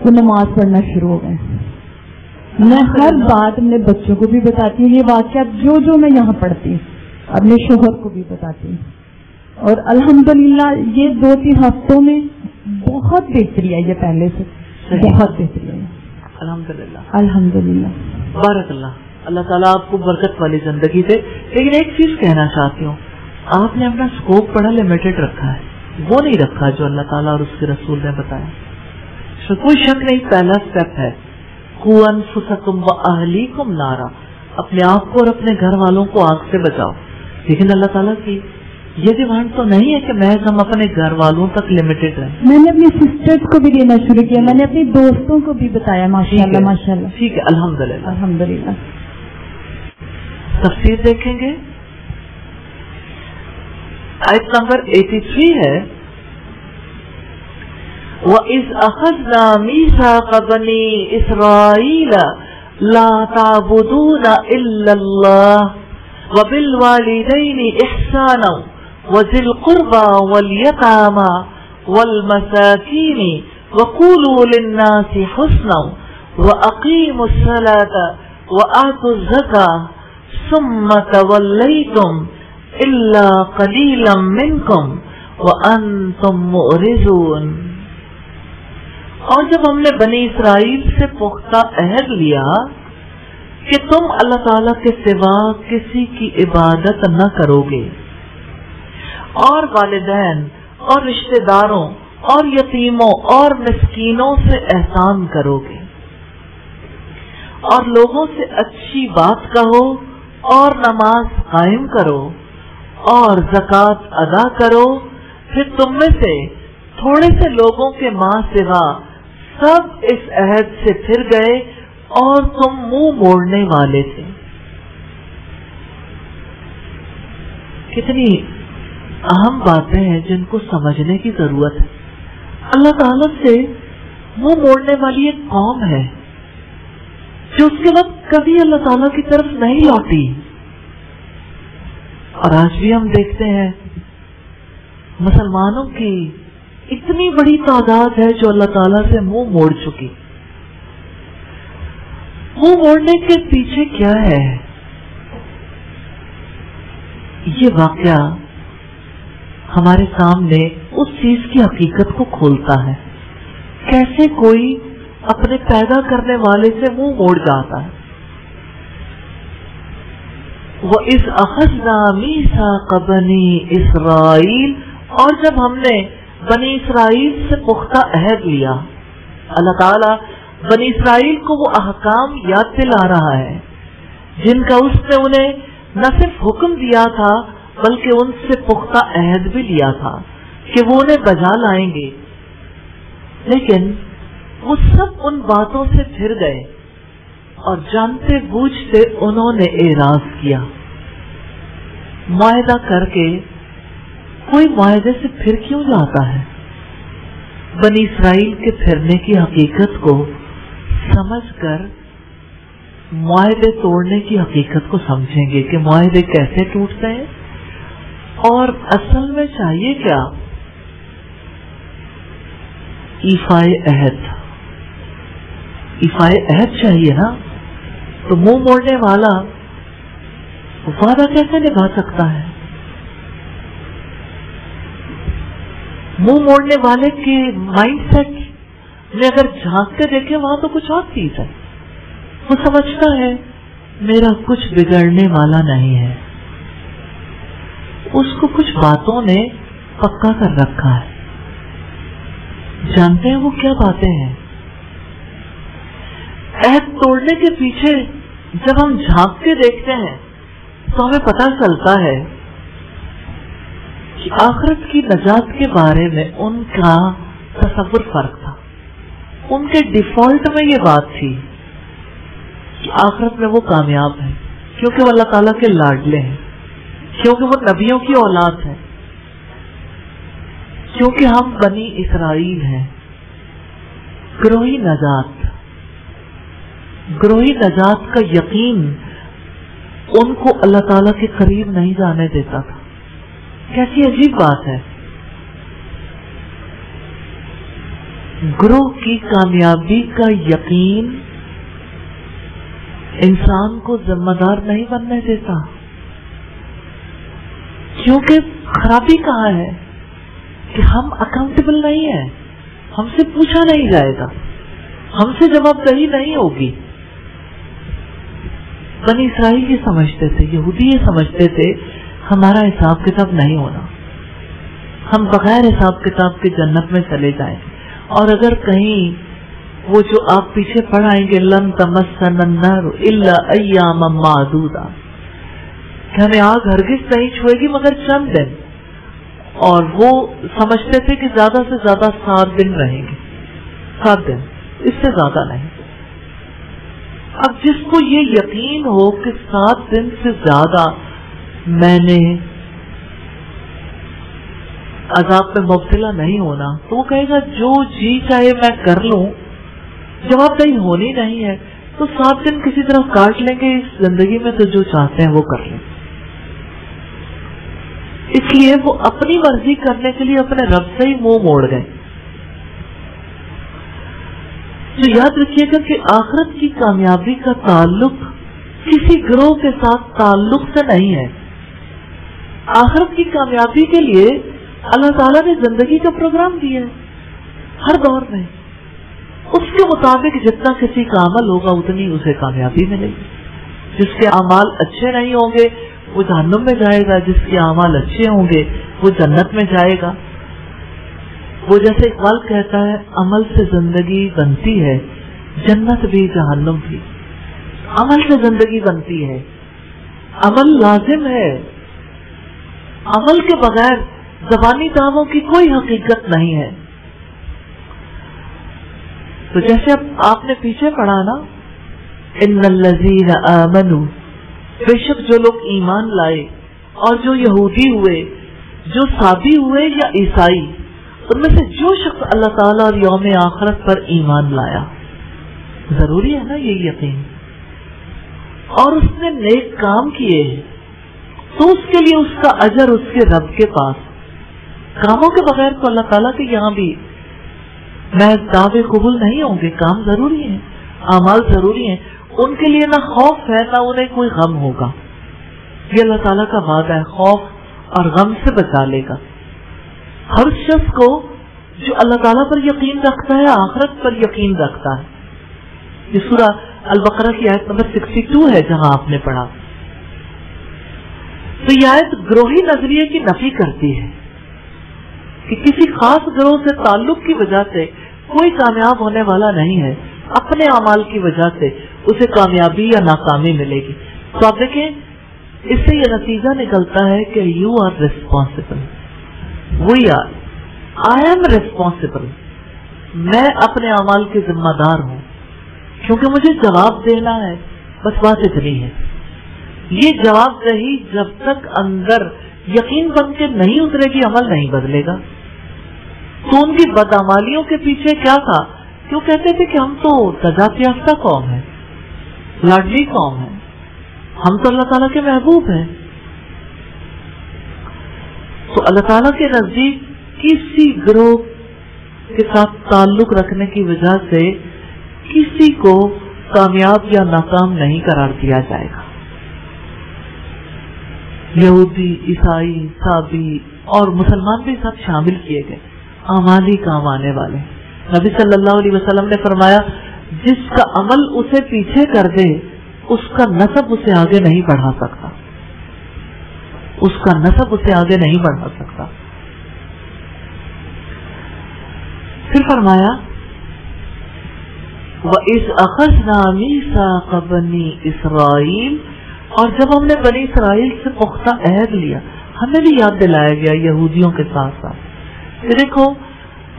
وہ نماز پڑھنا شروع ہو گئے. میں ہر بات اپنے بچوں کو بھی بتاتی ہوں, یہ واقعات جو میں یہاں پڑھتی ہوں اپنے شوہر کو بھی بتاتی ہوں, اور الحمدللہ یہ 2-3 ہفتوں میں بہت بہتری ہے. یہ پہلے سے بہت بہتری ہے الحمدللہ. الحمدللہ بارک اللہ. اللہ تعالیٰ آپ کو برکت والی زندگی دے. لیکن ایک چیز کہنا چاہتی ہوں, آپ نے اپنا اسکوپ بڑا لمیٹڈ رکھا ہے, وہ نہیں رکھا جو اللہ تعالیٰ اور اس کے رسول نے بتایا. کوئی شک نہیں, پہلا سٹیپ ہے قُوْ أَنفُسَكُمْ وَأَهْلِيكُمْ نَارًا, اپنے آپ کو اور اپنے گھر والوں کو آگ سے بچاؤ. لیکن اللہ تعالیٰ کی یہ ڈیمانڈ تو نہیں ہے کہ محض ہم اپنے گھر والوں تک لمیٹڈ رہیں. میں نے اپنی سسٹرز کو بھی دینا شروع کیا, میں نے اپنی دوستوں کو بھی بتایا. ماشاءاللہ ماشاءاللہ. ٹھیک ہے, الحمدللہ الحمدللہ. تفسیر دیکھیں گے. آیت نمبر 83 ہے وَإِذْ أَخَذْنَا مِيثَاقَ بَنِي إِسْرَائِيلَ لَا تَعْبُدُونَ إِلَّا اللَّهَ وَبِالْوَالِدَيْنِ إِحْسَانًا وَذِي الْقُرْبَى وَالْيَتَامَى وَالْمَسَاكِينِ وَقُولُوا لِلنَّاسِ حُسْنًا وَأَقِيمُوا الصَّلَاةَ وَآتُوا الزَّكَاةَ ثُمَّ تَوَلَّيْتُمْ إِلَّا قَلِيلًا مِّنكُمْ وَأَنتُم مُّعْرِضُونَ. اور جب ہم نے بنی اسرائیل سے پختہ عہد لیا کہ تم اللہ تعالیٰ کے سوا کسی کی عبادت نہ کرو گے, اور والدین اور رشتہ داروں اور یتیموں اور مسکینوں سے احسان کرو گے, اور لوگوں سے اچھی بات کہو, اور نماز قائم کرو, اور زکوٰۃ ادا کرو, پھر تم میں سے تھوڑے سے لوگوں کے ماں سوا سب اس عہد سے پھر گئے اور تم منہ موڑنے والے تھے. کتنی اہم باتیں ہیں جن کو سمجھنے کی ضرورت ہے. اللہ تعالیٰ سے منہ موڑنے والی ایک قوم ہے جو اس کے وقت کبھی اللہ تعالیٰ کی طرف نہیں لوٹی. اور آج بھی ہم دیکھتے ہیں مسلمانوں کی اتنی بڑی تعداد ہے جو اللہ تعالیٰ سے منہ موڑ چکی. منہ موڑنے کے پیچھے کیا ہے؟ یہ واقعہ ہمارے سامنے اس چیز کی حقیقت کو کھولتا ہے, کیسے کوئی اپنے پیدا کرنے والے سے منہ موڑ جاتا ہے. وَإِذْ أَخَذْنَا مِيثَاقَ بَنِي إِسْرَائِيلَ, اور جب ہم نے بنی اسرائیل سے پختہ عہد لیا. اللہ تعالیٰ بنی اسرائیل کو وہ احکام یاد دلا رہا ہے جن کا اس نے انہیں نہ صرف حکم دیا تھا بلکہ ان سے پختہ عہد بھی لیا تھا کہ وہ انہیں بجا لائیں گے. لیکن وہ سب ان باتوں سے پھر گئے اور جانتے بوجھتے انہوں نے اعراض کیا. معاہدہ کر کے کوئی معاہدے سے پھر کیوں جاتا ہے؟ بنی اسرائیل کے پھرنے کی حقیقت کو سمجھ کر معاہدے توڑنے کی حقیقت کو سمجھیں گے کہ معاہدے کیسے ٹوٹتے ہیں اور اصل میں چاہیے کیا. ایفائے عہد, ایفائے عہد چاہیے نا, تو منہ موڑنے والا وعدہ کیسے نبھا سکتا ہے؟ منہ موڑنے والے کے مائنڈ سیٹ میں اگر جھانک کے دیکھیں وہاں تو کچھ اور چیز ہے. وہ سمجھتا ہے میرا کچھ بگڑنے والا نہیں ہے, اس کو کچھ باتوں نے پکا کر رکھا ہے. جانتے ہیں وہ کیا باتیں ہیں؟ عہد توڑنے کے پیچھے جب ہم جھانک کے دیکھتے ہیں تو ہمیں پتہ چلتا ہے کہ آخرت کی نجات کے بارے میں ان کا تصور فرق تھا. ان کے ڈیفالٹ میں یہ بات تھی کہ آخرت میں وہ کامیاب ہیں کیونکہ وہ اللہ تعالیٰ کے لاڈلے ہیں, کیونکہ وہ نبیوں کی اولاد ہیں, کیونکہ ہم بنی اسرائیل ہیں. گروہی نجات کا یقین ان کو اللہ تعالیٰ کے قریب نہیں جانے دیتا تھا. کیسی عجیب بات ہے. گروہ کی کامیابی کا یقین انسان کو ذمہ دار نہیں بننے دیتا، کیونکہ خرابی کہاں ہے کہ ہم اکاؤنٹیبل نہیں ہیں، ہم سے پوچھا نہیں جائے گا، ہم سے جواب دہی نہیں ہوگی. بنی اسرائیل یہ سمجھتے تھے، یہودی یہ سمجھتے تھے ہمارا حساب کتاب نہیں ہونا، ہم بغیر حساب کتاب کے جنت میں چلے جائیں. اور اگر کہیں وہ جو آپ پیچھے پڑھائیں گے لن تمسنا النار الا ایاما معدودا، کہ ہمیں آگ ہرگز نہیں چھوئے گی مگر چند دن، اور وہ سمجھتے تھے کہ زیادہ سے زیادہ 7 دن رہیں گے، 7 دن، اس سے زیادہ نہیں. اب جس کو یہ یقین ہو کہ 7 دن سے زیادہ میں نے عذاب میں مبتلا نہیں ہونا، تو وہ کہے گا جو جی چاہے میں کر لوں، جواب دہی ہونی نہیں ہے تو 7 دن کسی طرح کاٹ لیں گے اس زندگی میں، تو جو چاہتے ہیں وہ کر لیں. اس لیے وہ اپنی مرضی کرنے کے لیے اپنے رب سے ہی منہ موڑ گئے. تو یاد رکھیے گا کہ آخرت کی کامیابی کا تعلق کسی گروہ کے ساتھ تعلق سے نہیں ہے. آخرت کی کامیابی کے لیے اللہ تعالیٰ نے زندگی کا پروگرام دیا ہے ہر دور میں، اس کے مطابق جتنا کسی کا عمل ہوگا اتنی اسے کامیابی ملے گی. جس کے اعمال اچھے نہیں ہوں گے وہ جہنم میں جائے گا، جس کے اعمال اچھے ہوں گے وہ جنت میں جائے گا. وہ جیسے اقبال کہتا ہے عمل سے زندگی بنتی ہے، جنت بھی جہنم بھی. عمل سے زندگی بنتی ہے، عمل لازم ہے، عمل کے بغیر زبانی دعووں کی کوئی حقیقت نہیں ہے. تو جیسے اب آپ نے پیچھے پڑھا نا، ان الذین آمنوا، بے شک جو لوگ ایمان لائے اور جو یہودی ہوئے، جو سابی ہوئے یا عیسائی، ان میں سے جو شخص اللہ تعالیٰ اور یوم آخرت پر ایمان لایا، ضروری ہے نا یہ یقین، اور اس نے نیک کام کیے ہیں تو اس کے لیے اس کا اجر اس کے رب کے پاس. کاموں کے بغیر تو اللہ تعالیٰ کے یہاں بھی میں دعوے قبول نہیں ہوں گے. کام ضروری ہیں، اعمال ضروری ہیں. ان کے لیے نہ خوف ہے نہ انہیں کوئی غم ہوگا. یہ اللہ تعالیٰ کا وعدہ ہے، خوف اور غم سے بچا لے گا. ہر شخص کو جو اللہ تعالیٰ پر یقین رکھتا ہے، آخرت پر یقین رکھتا ہے. یہ سورہ البقرہ کی آیت نمبر 62 ہے جہاں آپ نے پڑھا. تو یہ آیت گروہی نظریے کی نفی کرتی ہے کہ کسی خاص گروہ سے تعلق کی وجہ سے کوئی کامیاب ہونے والا نہیں ہے. اپنے اعمال کی وجہ سے اسے کامیابی یا ناکامی ملے گی. تو آپ دیکھیں اس سے یہ نتیجہ نکلتا ہے کہ you are responsible, we are, I am responsible. میں اپنے اعمال کی ذمہ دار ہوں کیونکہ مجھے جواب دینا ہے. بس بات اتنی ہے. یہ جواب دہی جب تک اندر یقین بن کے نہیں اترے گی عمل نہیں بدلے گا. تو ان کی بدعمالیوں کے پیچھے کیا تھا؟ کیوں کہتے تھے کہ ہم تو نجات یافتہ قوم ہے، لاڈلی قوم ہے، ہم تو اللہ تعالیٰ کے محبوب ہیں. تو اللہ تعالیٰ کے نزدیک کسی گروہ کے ساتھ تعلق رکھنے کی وجہ سے کسی کو کامیاب یا ناکام نہیں قرار دیا جائے گا. یہودی، عیسائی، سابی اور مسلمان بھی سب شامل کیے گئے، اعمالی کام آنے والے. نبی صلی اللہ علیہ وسلم نے فرمایا جس کا عمل اسے پیچھے کر دے اس کا نسب اسے آگے نہیں بڑھا سکتا، اس کا نسب اسے آگے نہیں بڑھا سکتا. پھر فرمایا وَإِذْ أَخَذْنَا مِيثَاقَ بَنِي إِسْرَائِيلَ، اور جب ہم نے بنی اسرائیل سے پختہ عہد لیا، ہمیں بھی یاد دلایا گیا یہودیوں کے ساتھ ساتھ. دیکھو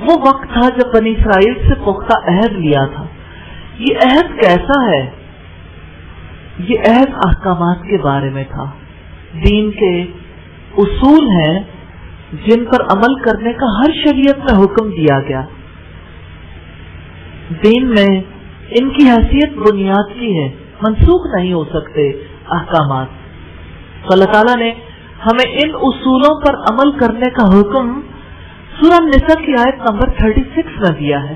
وہ وقت تھا جب بنی اسرائیل سے پختہ عہد لیا تھا. یہ عہد کیسا ہے؟ یہ عہد احکامات کے بارے میں تھا، دین کے اصول ہیں جن پر عمل کرنے کا ہر شریعت میں حکم دیا گیا. دین میں ان کی حیثیت بنیاد کی ہے، منسوخ نہیں ہو سکتے احکامات. تو اللہ تعالیٰ نے ہمیں ان اصولوں پر عمل کرنے کا حکم سورہ النساء کی آیت نمبر 36 میں دیا ہے.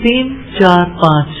3, 4, 5,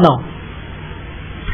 9।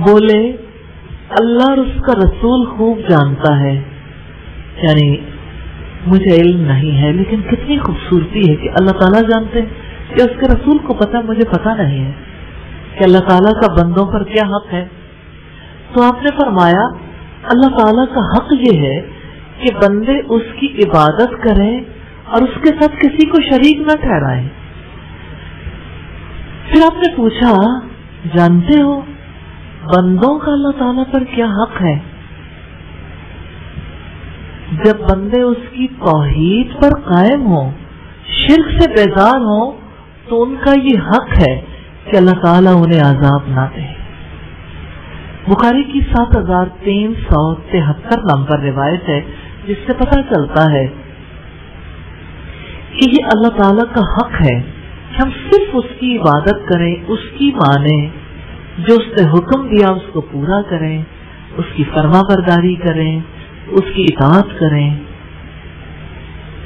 بولے اللہ اور اس کا رسول خوب جانتا ہے، یعنی مجھے علم نہیں ہے، لیکن کتنی خوبصورتی ہے کہ اللہ تعالیٰ جانتے ہیں کہ اس کے رسول کو پتا، مجھے پتا نہیں ہے کہ اللہ تعالیٰ کا بندوں پر کیا حق ہے۔ تو آپ نے فرمایا اللہ تعالیٰ کا حق یہ ہے کہ بندے اس کی عبادت کریں اور اس کے ساتھ کسی کو شریک نہ ٹھہرائیں۔ پھر آپ نے پوچھا جانتے ہو بندوں کا اللہ تعالیٰ پر کیا حق ہے؟ جب بندے اس کی توحید پر قائم ہوں، شرک سے بیزار ہوں، تو ان کا یہ حق ہے کہ اللہ تعالیٰ انہیں عذاب نہ دے۔ بخاری کی 7373 نمبر روایت ہے، جس سے پتہ چلتا ہے کہ یہ اللہ تعالیٰ کا حق ہے کہ ہم صرف اس کی عبادت کریں، اس کی مانیں، جو اس نے حکم دیا اس کو پورا کریں، اس کی فرما برداری کریں، اس کی اطاعت کریں۔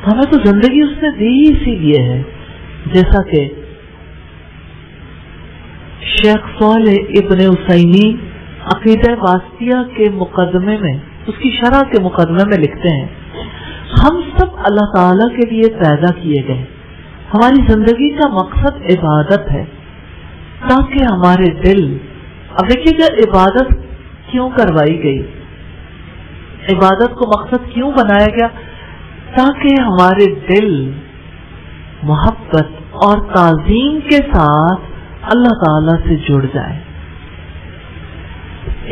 ہمیں تو زندگی اس نے دی ہی اسی لیے ہے، جیسا کہ شیخ صالح ابن عثیمین عقیدہ واسطیہ کے مقدمے میں، اس کی شرح کے مقدمے میں لکھتے ہیں، ہم سب اللہ تعالیٰ کے لیے پیدا کیے گئے، ہماری زندگی کا مقصد عبادت ہے، تاکہ ہمارے دل، اب دیکھیے کہ عبادت کیوں کروائی گئی، عبادت کو مقصد کیوں بنایا گیا؟ تاکہ ہمارے دل محبت اور تعظیم کے ساتھ اللہ تعالیٰ سے جڑ جائے۔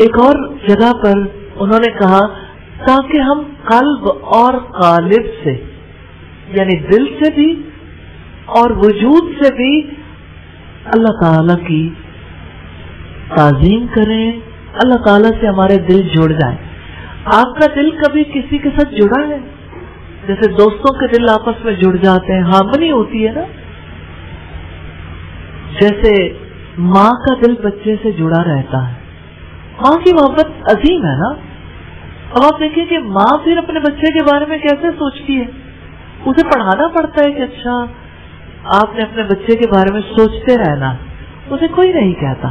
ایک اور جگہ پر انہوں نے کہا تاکہ ہم قلب اور قالب سے، یعنی دل سے بھی اور وجود سے بھی اللہ تعالیٰ کی تعظیم کریں، اللہ تعالیٰ سے ہمارے دل جڑ جائیں۔ آپ کا دل کبھی کسی کے ساتھ جڑا ہے؟ جیسے دوستوں کے دل آپس میں جڑ جاتے ہیں، ہارمنی ہوتی ہے نا، جیسے ماں کا دل بچے سے جڑا رہتا ہے، ماں کی محبت عظیم ہے نا۔ اب آپ دیکھیں کہ ماں پھر اپنے بچے کے بارے میں کیسے سوچتی ہے، اسے پڑھانا پڑتا ہے کہ اچھا آپ نے اپنے بچے کے بارے میں سوچتے رہنا، اسے کوئی نہیں کہتا،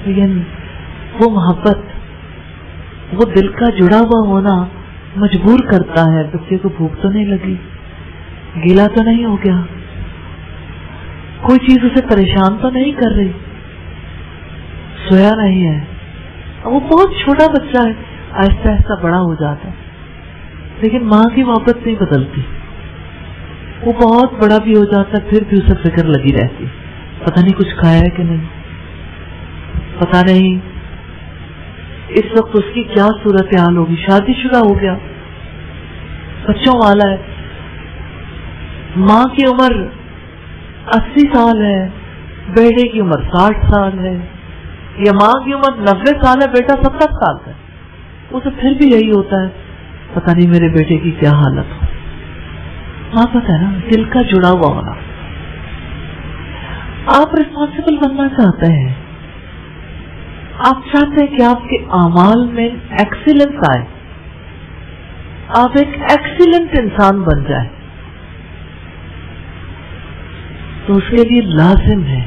لیکن وہ محبت، وہ دل کا جڑا ہوا ہونا مجبور کرتا ہے بچے کو بھوک تو نہیں لگی، گیلا تو نہیں ہو گیا، کوئی چیز اسے پریشان تو نہیں کر رہی، سویا نہیں ہے۔ وہ بہت چھوٹا بچہ ہے، آہستہ آہستہ بڑا ہو جاتا ہے، لیکن ماں کی محبت نہیں بدلتی، وہ بہت بڑا بھی ہو جاتا ہے پھر بھی اسے فکر لگی رہتی، پتہ نہیں کچھ کھایا ہے کہ نہیں، پتہ نہیں اس وقت اس کی کیا صورتحال ہوگی، شادی شدہ ہو گیا، بچوں والا ہے، ماں کی عمر 80 سال ہے، بیٹے کی عمر 60 سال ہے، یا ماں کی عمر 90 سال ہے، بیٹا 70 سال ہے، اسے پھر بھی یہی ہوتا ہے پتہ نہیں میرے بیٹے کی کیا حالت ہو۔ ہاں پتہ ہے نا، دل کا جڑا ہوا ہونا۔ آپ ریسپانسبل بننا چاہتے ہیں، آپ چاہتے ہیں کہ آپ کے اعمال میں ایکسیلنس آئے، آپ ایک ایکسیلنٹ انسان بن جائے، تو اس کے لیے لازم ہے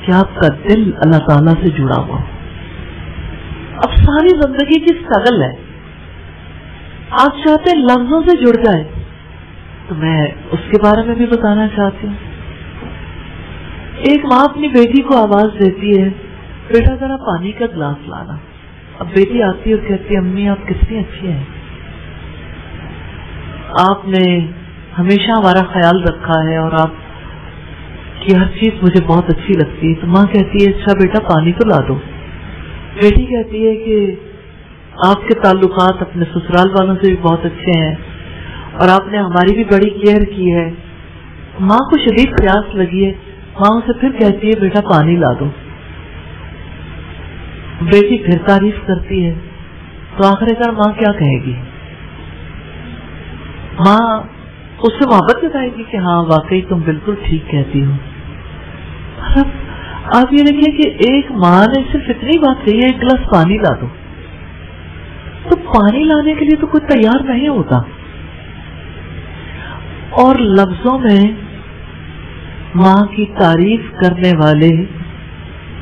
کہ آپ کا دل اللہ تعالیٰ سے جڑا ہوا ہو۔ اب ساری زندگی کی اسٹرگل ہے، آپ چاہتے ہیں لفظوں سے جڑ جائے، تو میں اس کے بارے میں بھی بتانا چاہتی ہوں۔ ایک ماں اپنی بیٹی کو آواز دیتی ہے، بیٹا ذرا پانی کا گلاس لانا۔ اب بیٹی آتی ہے اور کہتی ہے امی آپ کتنی اچھی ہیں، آپ نے ہمیشہ ہمارا خیال رکھا ہے اور آپ کی ہر چیز مجھے بہت اچھی لگتی ہے۔ تو ماں کہتی ہے اچھا بیٹا پانی تو لا دو۔ بیٹی کہتی ہے کہ آپ کے تعلقات اپنے سسرال والوں سے بھی بہت اچھے ہیں اور آپ نے ہماری بھی بڑی کیئر کی ہے۔ ماں کو شدید پیاس لگی ہے، ماں اسے پھر کہتی ہے بیٹا پانی لا دو۔ بیٹی پھر تعریف کرتی ہے، تو آخر کار ماں کیا کہے گی؟ ماں اس سے محبت جتائے گی کہ ہاں واقعی تم بالکل ٹھیک کہتی ہو۔ آپ یہ دیکھیں کہ ایک ماں نے صرف اتنی بات کہی ہے ایک گلاس پانی لا دو، تو پانی لانے کے لیے تو کوئی تیار نہیں ہوتا، اور لفظوں میں ماں کی تعریف کرنے والے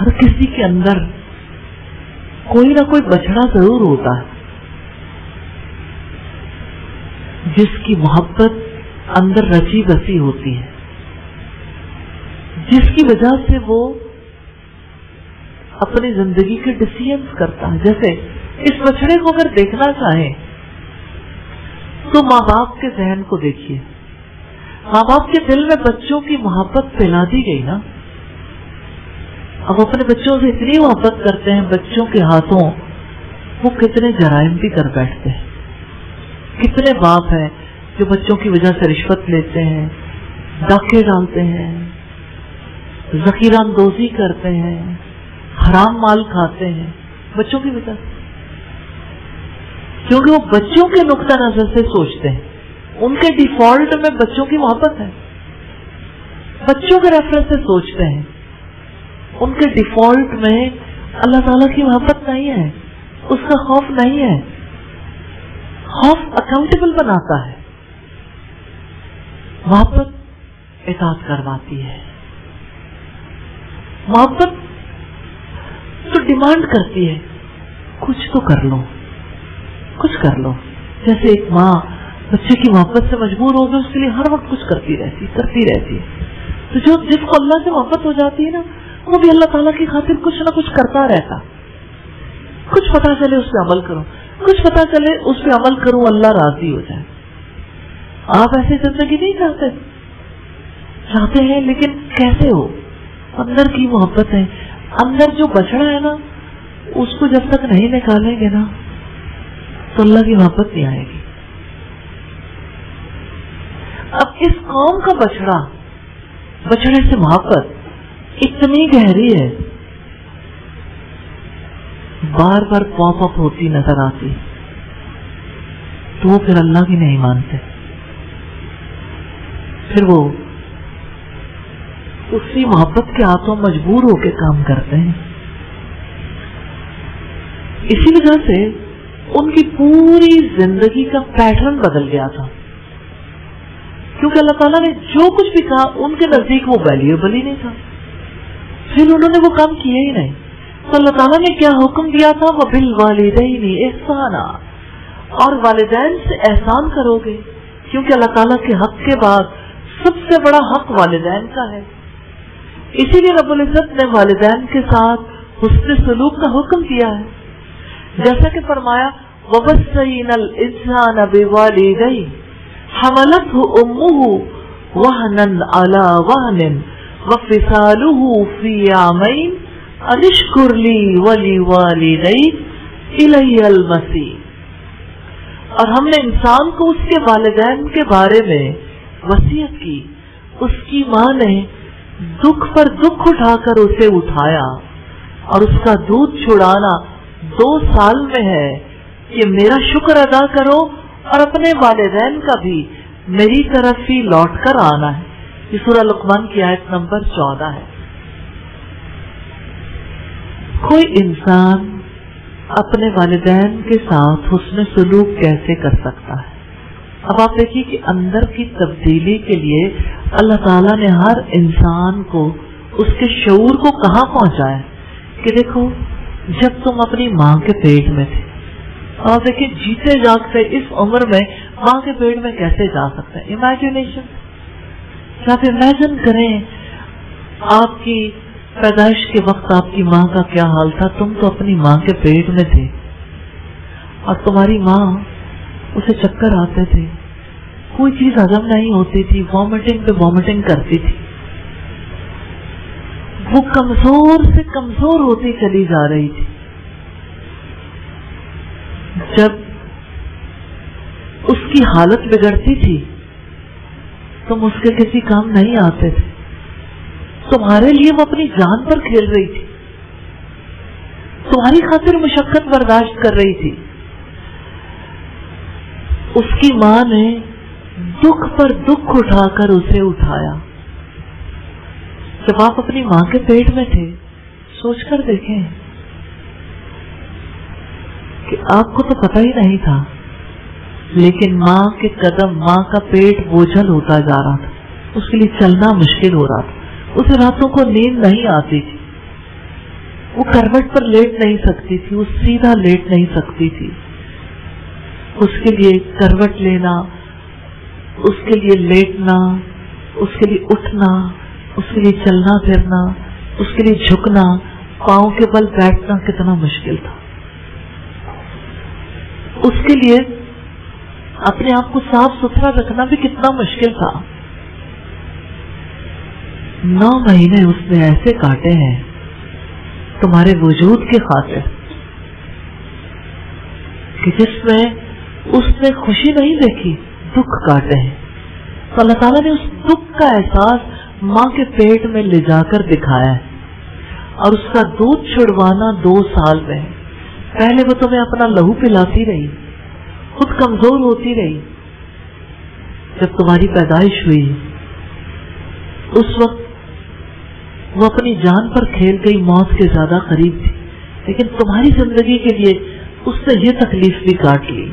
ہر کسی کے اندر کوئی نہ کوئی بچڑا ضرور ہوتا ہے جس کی محبت اندر رچی بسی ہوتی ہے، جس کی وجہ سے وہ اپنی زندگی کے ڈیسیژنز کرتا ہے. جیسے اس بچڑے کو اگر دیکھنا چاہیں تو ماں باپ کے ذہن کو دیکھیے. ماں باپ کے دل میں بچوں کی محبت پھیلا دی گئی نا. اب اپنے بچوں سے اتنی محبت کرتے ہیں، بچوں کے ہاتھوں وہ کتنے جرائم بھی کر بیٹھتے ہیں. کتنے باپ ہیں جو بچوں کی وجہ سے رشوت لیتے ہیں، ڈاکے ڈالتے ہیں، ذخیرہ اندوزی کرتے ہیں، حرام مال کھاتے ہیں بچوں کی وجہ سے، کیونکہ وہ بچوں کے نقطہ نظر سے سوچتے ہیں. ان کے ڈیفالٹ میں بچوں کی محبت ہے، بچوں کے ریفرنس سے سوچتے ہیں. ان کے ڈیفالٹ میں اللہ تعالیٰ کی محبت نہیں ہے، اس کا خوف نہیں ہے. خوف اکاؤنٹیبل بناتا ہے، محبت اطاعت کرواتی ہے. محبت تو ڈیمانڈ کرتی ہے کچھ تو کر لو، کچھ کر لو. جیسے ایک ماں بچے کی محبت سے مجبور ہو گئی، اس کے لیے ہر وقت کچھ کرتی رہتی ہے. تو جس کو اللہ سے محبت ہو جاتی ہے نا، وہ بھی اللہ تعالیٰ کی خاطر کچھ نہ کچھ کرتا رہتا. کچھ پتا چلے اس پہ عمل کرو، کچھ پتا چلے اس پہ عمل کروں، اللہ راضی ہو جائے. آپ ایسی زندگی نہیں چاہتے ہیں، لیکن کیسے ہو؟ اندر کی محبت ہے. اندر جو بچڑا ہے نا، اس کو جب تک نہیں نکالیں گے نا تو اللہ کی محبت نہیں آئے گی. اب اس قوم کا بچڑے سے محبت اتنی گہری ہے، بار بار پاپ اپ ہوتی نظر آتی، تو وہ پھر اللہ کی نہیں مانتے. پھر وہ اسی محبت کے ہاتھوں مجبور ہو کے کام کرتے ہیں. اسی وجہ سے ان کی پوری زندگی کا پیٹرن بدل گیا تھا، کیونکہ اللہ تعالیٰ نے جو کچھ بھی کہا ان کے نزدیک وہ ویلیوبل ہی نہیں تھا. پھر انہوں نے وہ کام کیا ہی نہیں. تو اللہ تعالیٰ نے کیا حکم دیا تھا؟ وَبِالْوَالِدَيْنِ إِحْسَانًا، اور والدین سے احسان کرو گے، کیونکہ اللہ تعالیٰ کے حق کے بعد سب سے بڑا حق والدین کا ہے. اسی لیے رب العزت نے والدین کے ساتھ حسن سلوک کا حکم دیا ہے. جیسا کہ فرمایا وَوَصَّيْنَا الْإِنسَانَ بِوَالِدَيْهِ حَمَلَتْهُ أُمُّهُ وَهْنًا عَلَى وَهْنٍ وَفِصَالُهُ فِي عَامَيْنِ أَنِ اشْكُرْ لِي وَلِوَالِدَيْكَ إِلَيَّ الْمَصِيرُ. اور ہم نے انسان کو اس کے والدین کے بارے میں وصیت کی. اس کی ماں نے دکھ پر دکھ اٹھا کر اسے اٹھایا، اور اس کا دودھ چھڑانا 2 سال میں ہے کہ میرا شکر ادا کرو، اور اپنے والدین کا بھی میری طرف ہی لوٹ کر آنا ہے. یہ سورہ لقمان کی آیت نمبر 14 ہے. کوئی انسان اپنے والدین کے ساتھ حسن سلوک کیسے کر سکتا ہے؟ اب آپ دیکھیے کہ اندر کی تبدیلی کے لیے اللہ تعالیٰ نے ہر انسان کو اس کے شعور کو کہاں پہنچایا کہ دیکھو جب تم اپنی ماں کے پیٹ میں تھے، آپ دیکھیں جیتے جاگتے اس عمر میں ماں کے پیٹ میں کیسے جا سکتے ہیں. امیجنیشن، آپ امیجن کریں آپ کی پیدائش کے وقت آپ کی ماں کا کیا حال تھا. تم تو اپنی ماں کے پیٹ میں تھے، اور تمہاری ماں اسے چکر آتے تھے، کوئی چیز ہضم نہیں ہوتی تھی، وامٹنگ پہ وامٹنگ کرتی تھی. وہ کمزور سے کمزور ہوتی چلی جا رہی تھی. جب اس کی حالت بگڑتی تھی تم اس کے کسی کام نہیں آتے تھے. تمہارے لیے وہ اپنی جان پر کھیل رہی تھی، تمہاری خاطر مشقت برداشت کر رہی تھی. اس کی ماں نے دکھ پر دکھ اٹھا کر اسے اٹھایا. جب آپ اپنی ماں کے پیٹ میں تھے سوچ کر دیکھیں کہ آپ کو تو پتہ ہی نہیں تھا، لیکن ماں کے قدم، ماں کا پیٹ بوجھل ہوتا جا رہا تھا، اس کے لیے چلنا مشکل ہو رہا تھا، اسے راتوں کو نیند نہیں آتی تھی. وہ کروٹ پر لیٹ نہیں سکتی تھی، وہ سیدھا لیٹ نہیں سکتی تھی. اس کے لیے کروٹ لینا، اس کے لیے لیٹنا، اس کے لیے اٹھنا، اس کے لیے چلنا پھرنا، اس کے لیے جھکنا، پاؤں کے بل بیٹھنا کتنا مشکل تھا. اس کے لیے اپنے آپ کو صاف ستھرا رکھنا بھی کتنا مشکل تھا. 9 مہینے اس نے ایسے کاٹے ہیں تمہارے وجود کی خاطر کہ جس میں اس نے خوشی نہیں دیکھی، دکھ کاٹے ہیں. تو اللہ تعالیٰ نے اس دکھ کا احساس ماں کے پیٹ میں لے جا کر دکھایا ہے، اور اس کا دودھ چھڑوانا 2 سال میں. پہلے وہ تمہیں اپنا لہو پلاتی رہی، خود کمزور ہوتی رہی. جب تمہاری پیدائش ہوئی اس وقت وہ اپنی جان پر کھیل گئی، موت کے زیادہ قریب تھی، لیکن تمہاری زندگی کے لیے اس نے یہ تکلیف بھی کاٹ لی.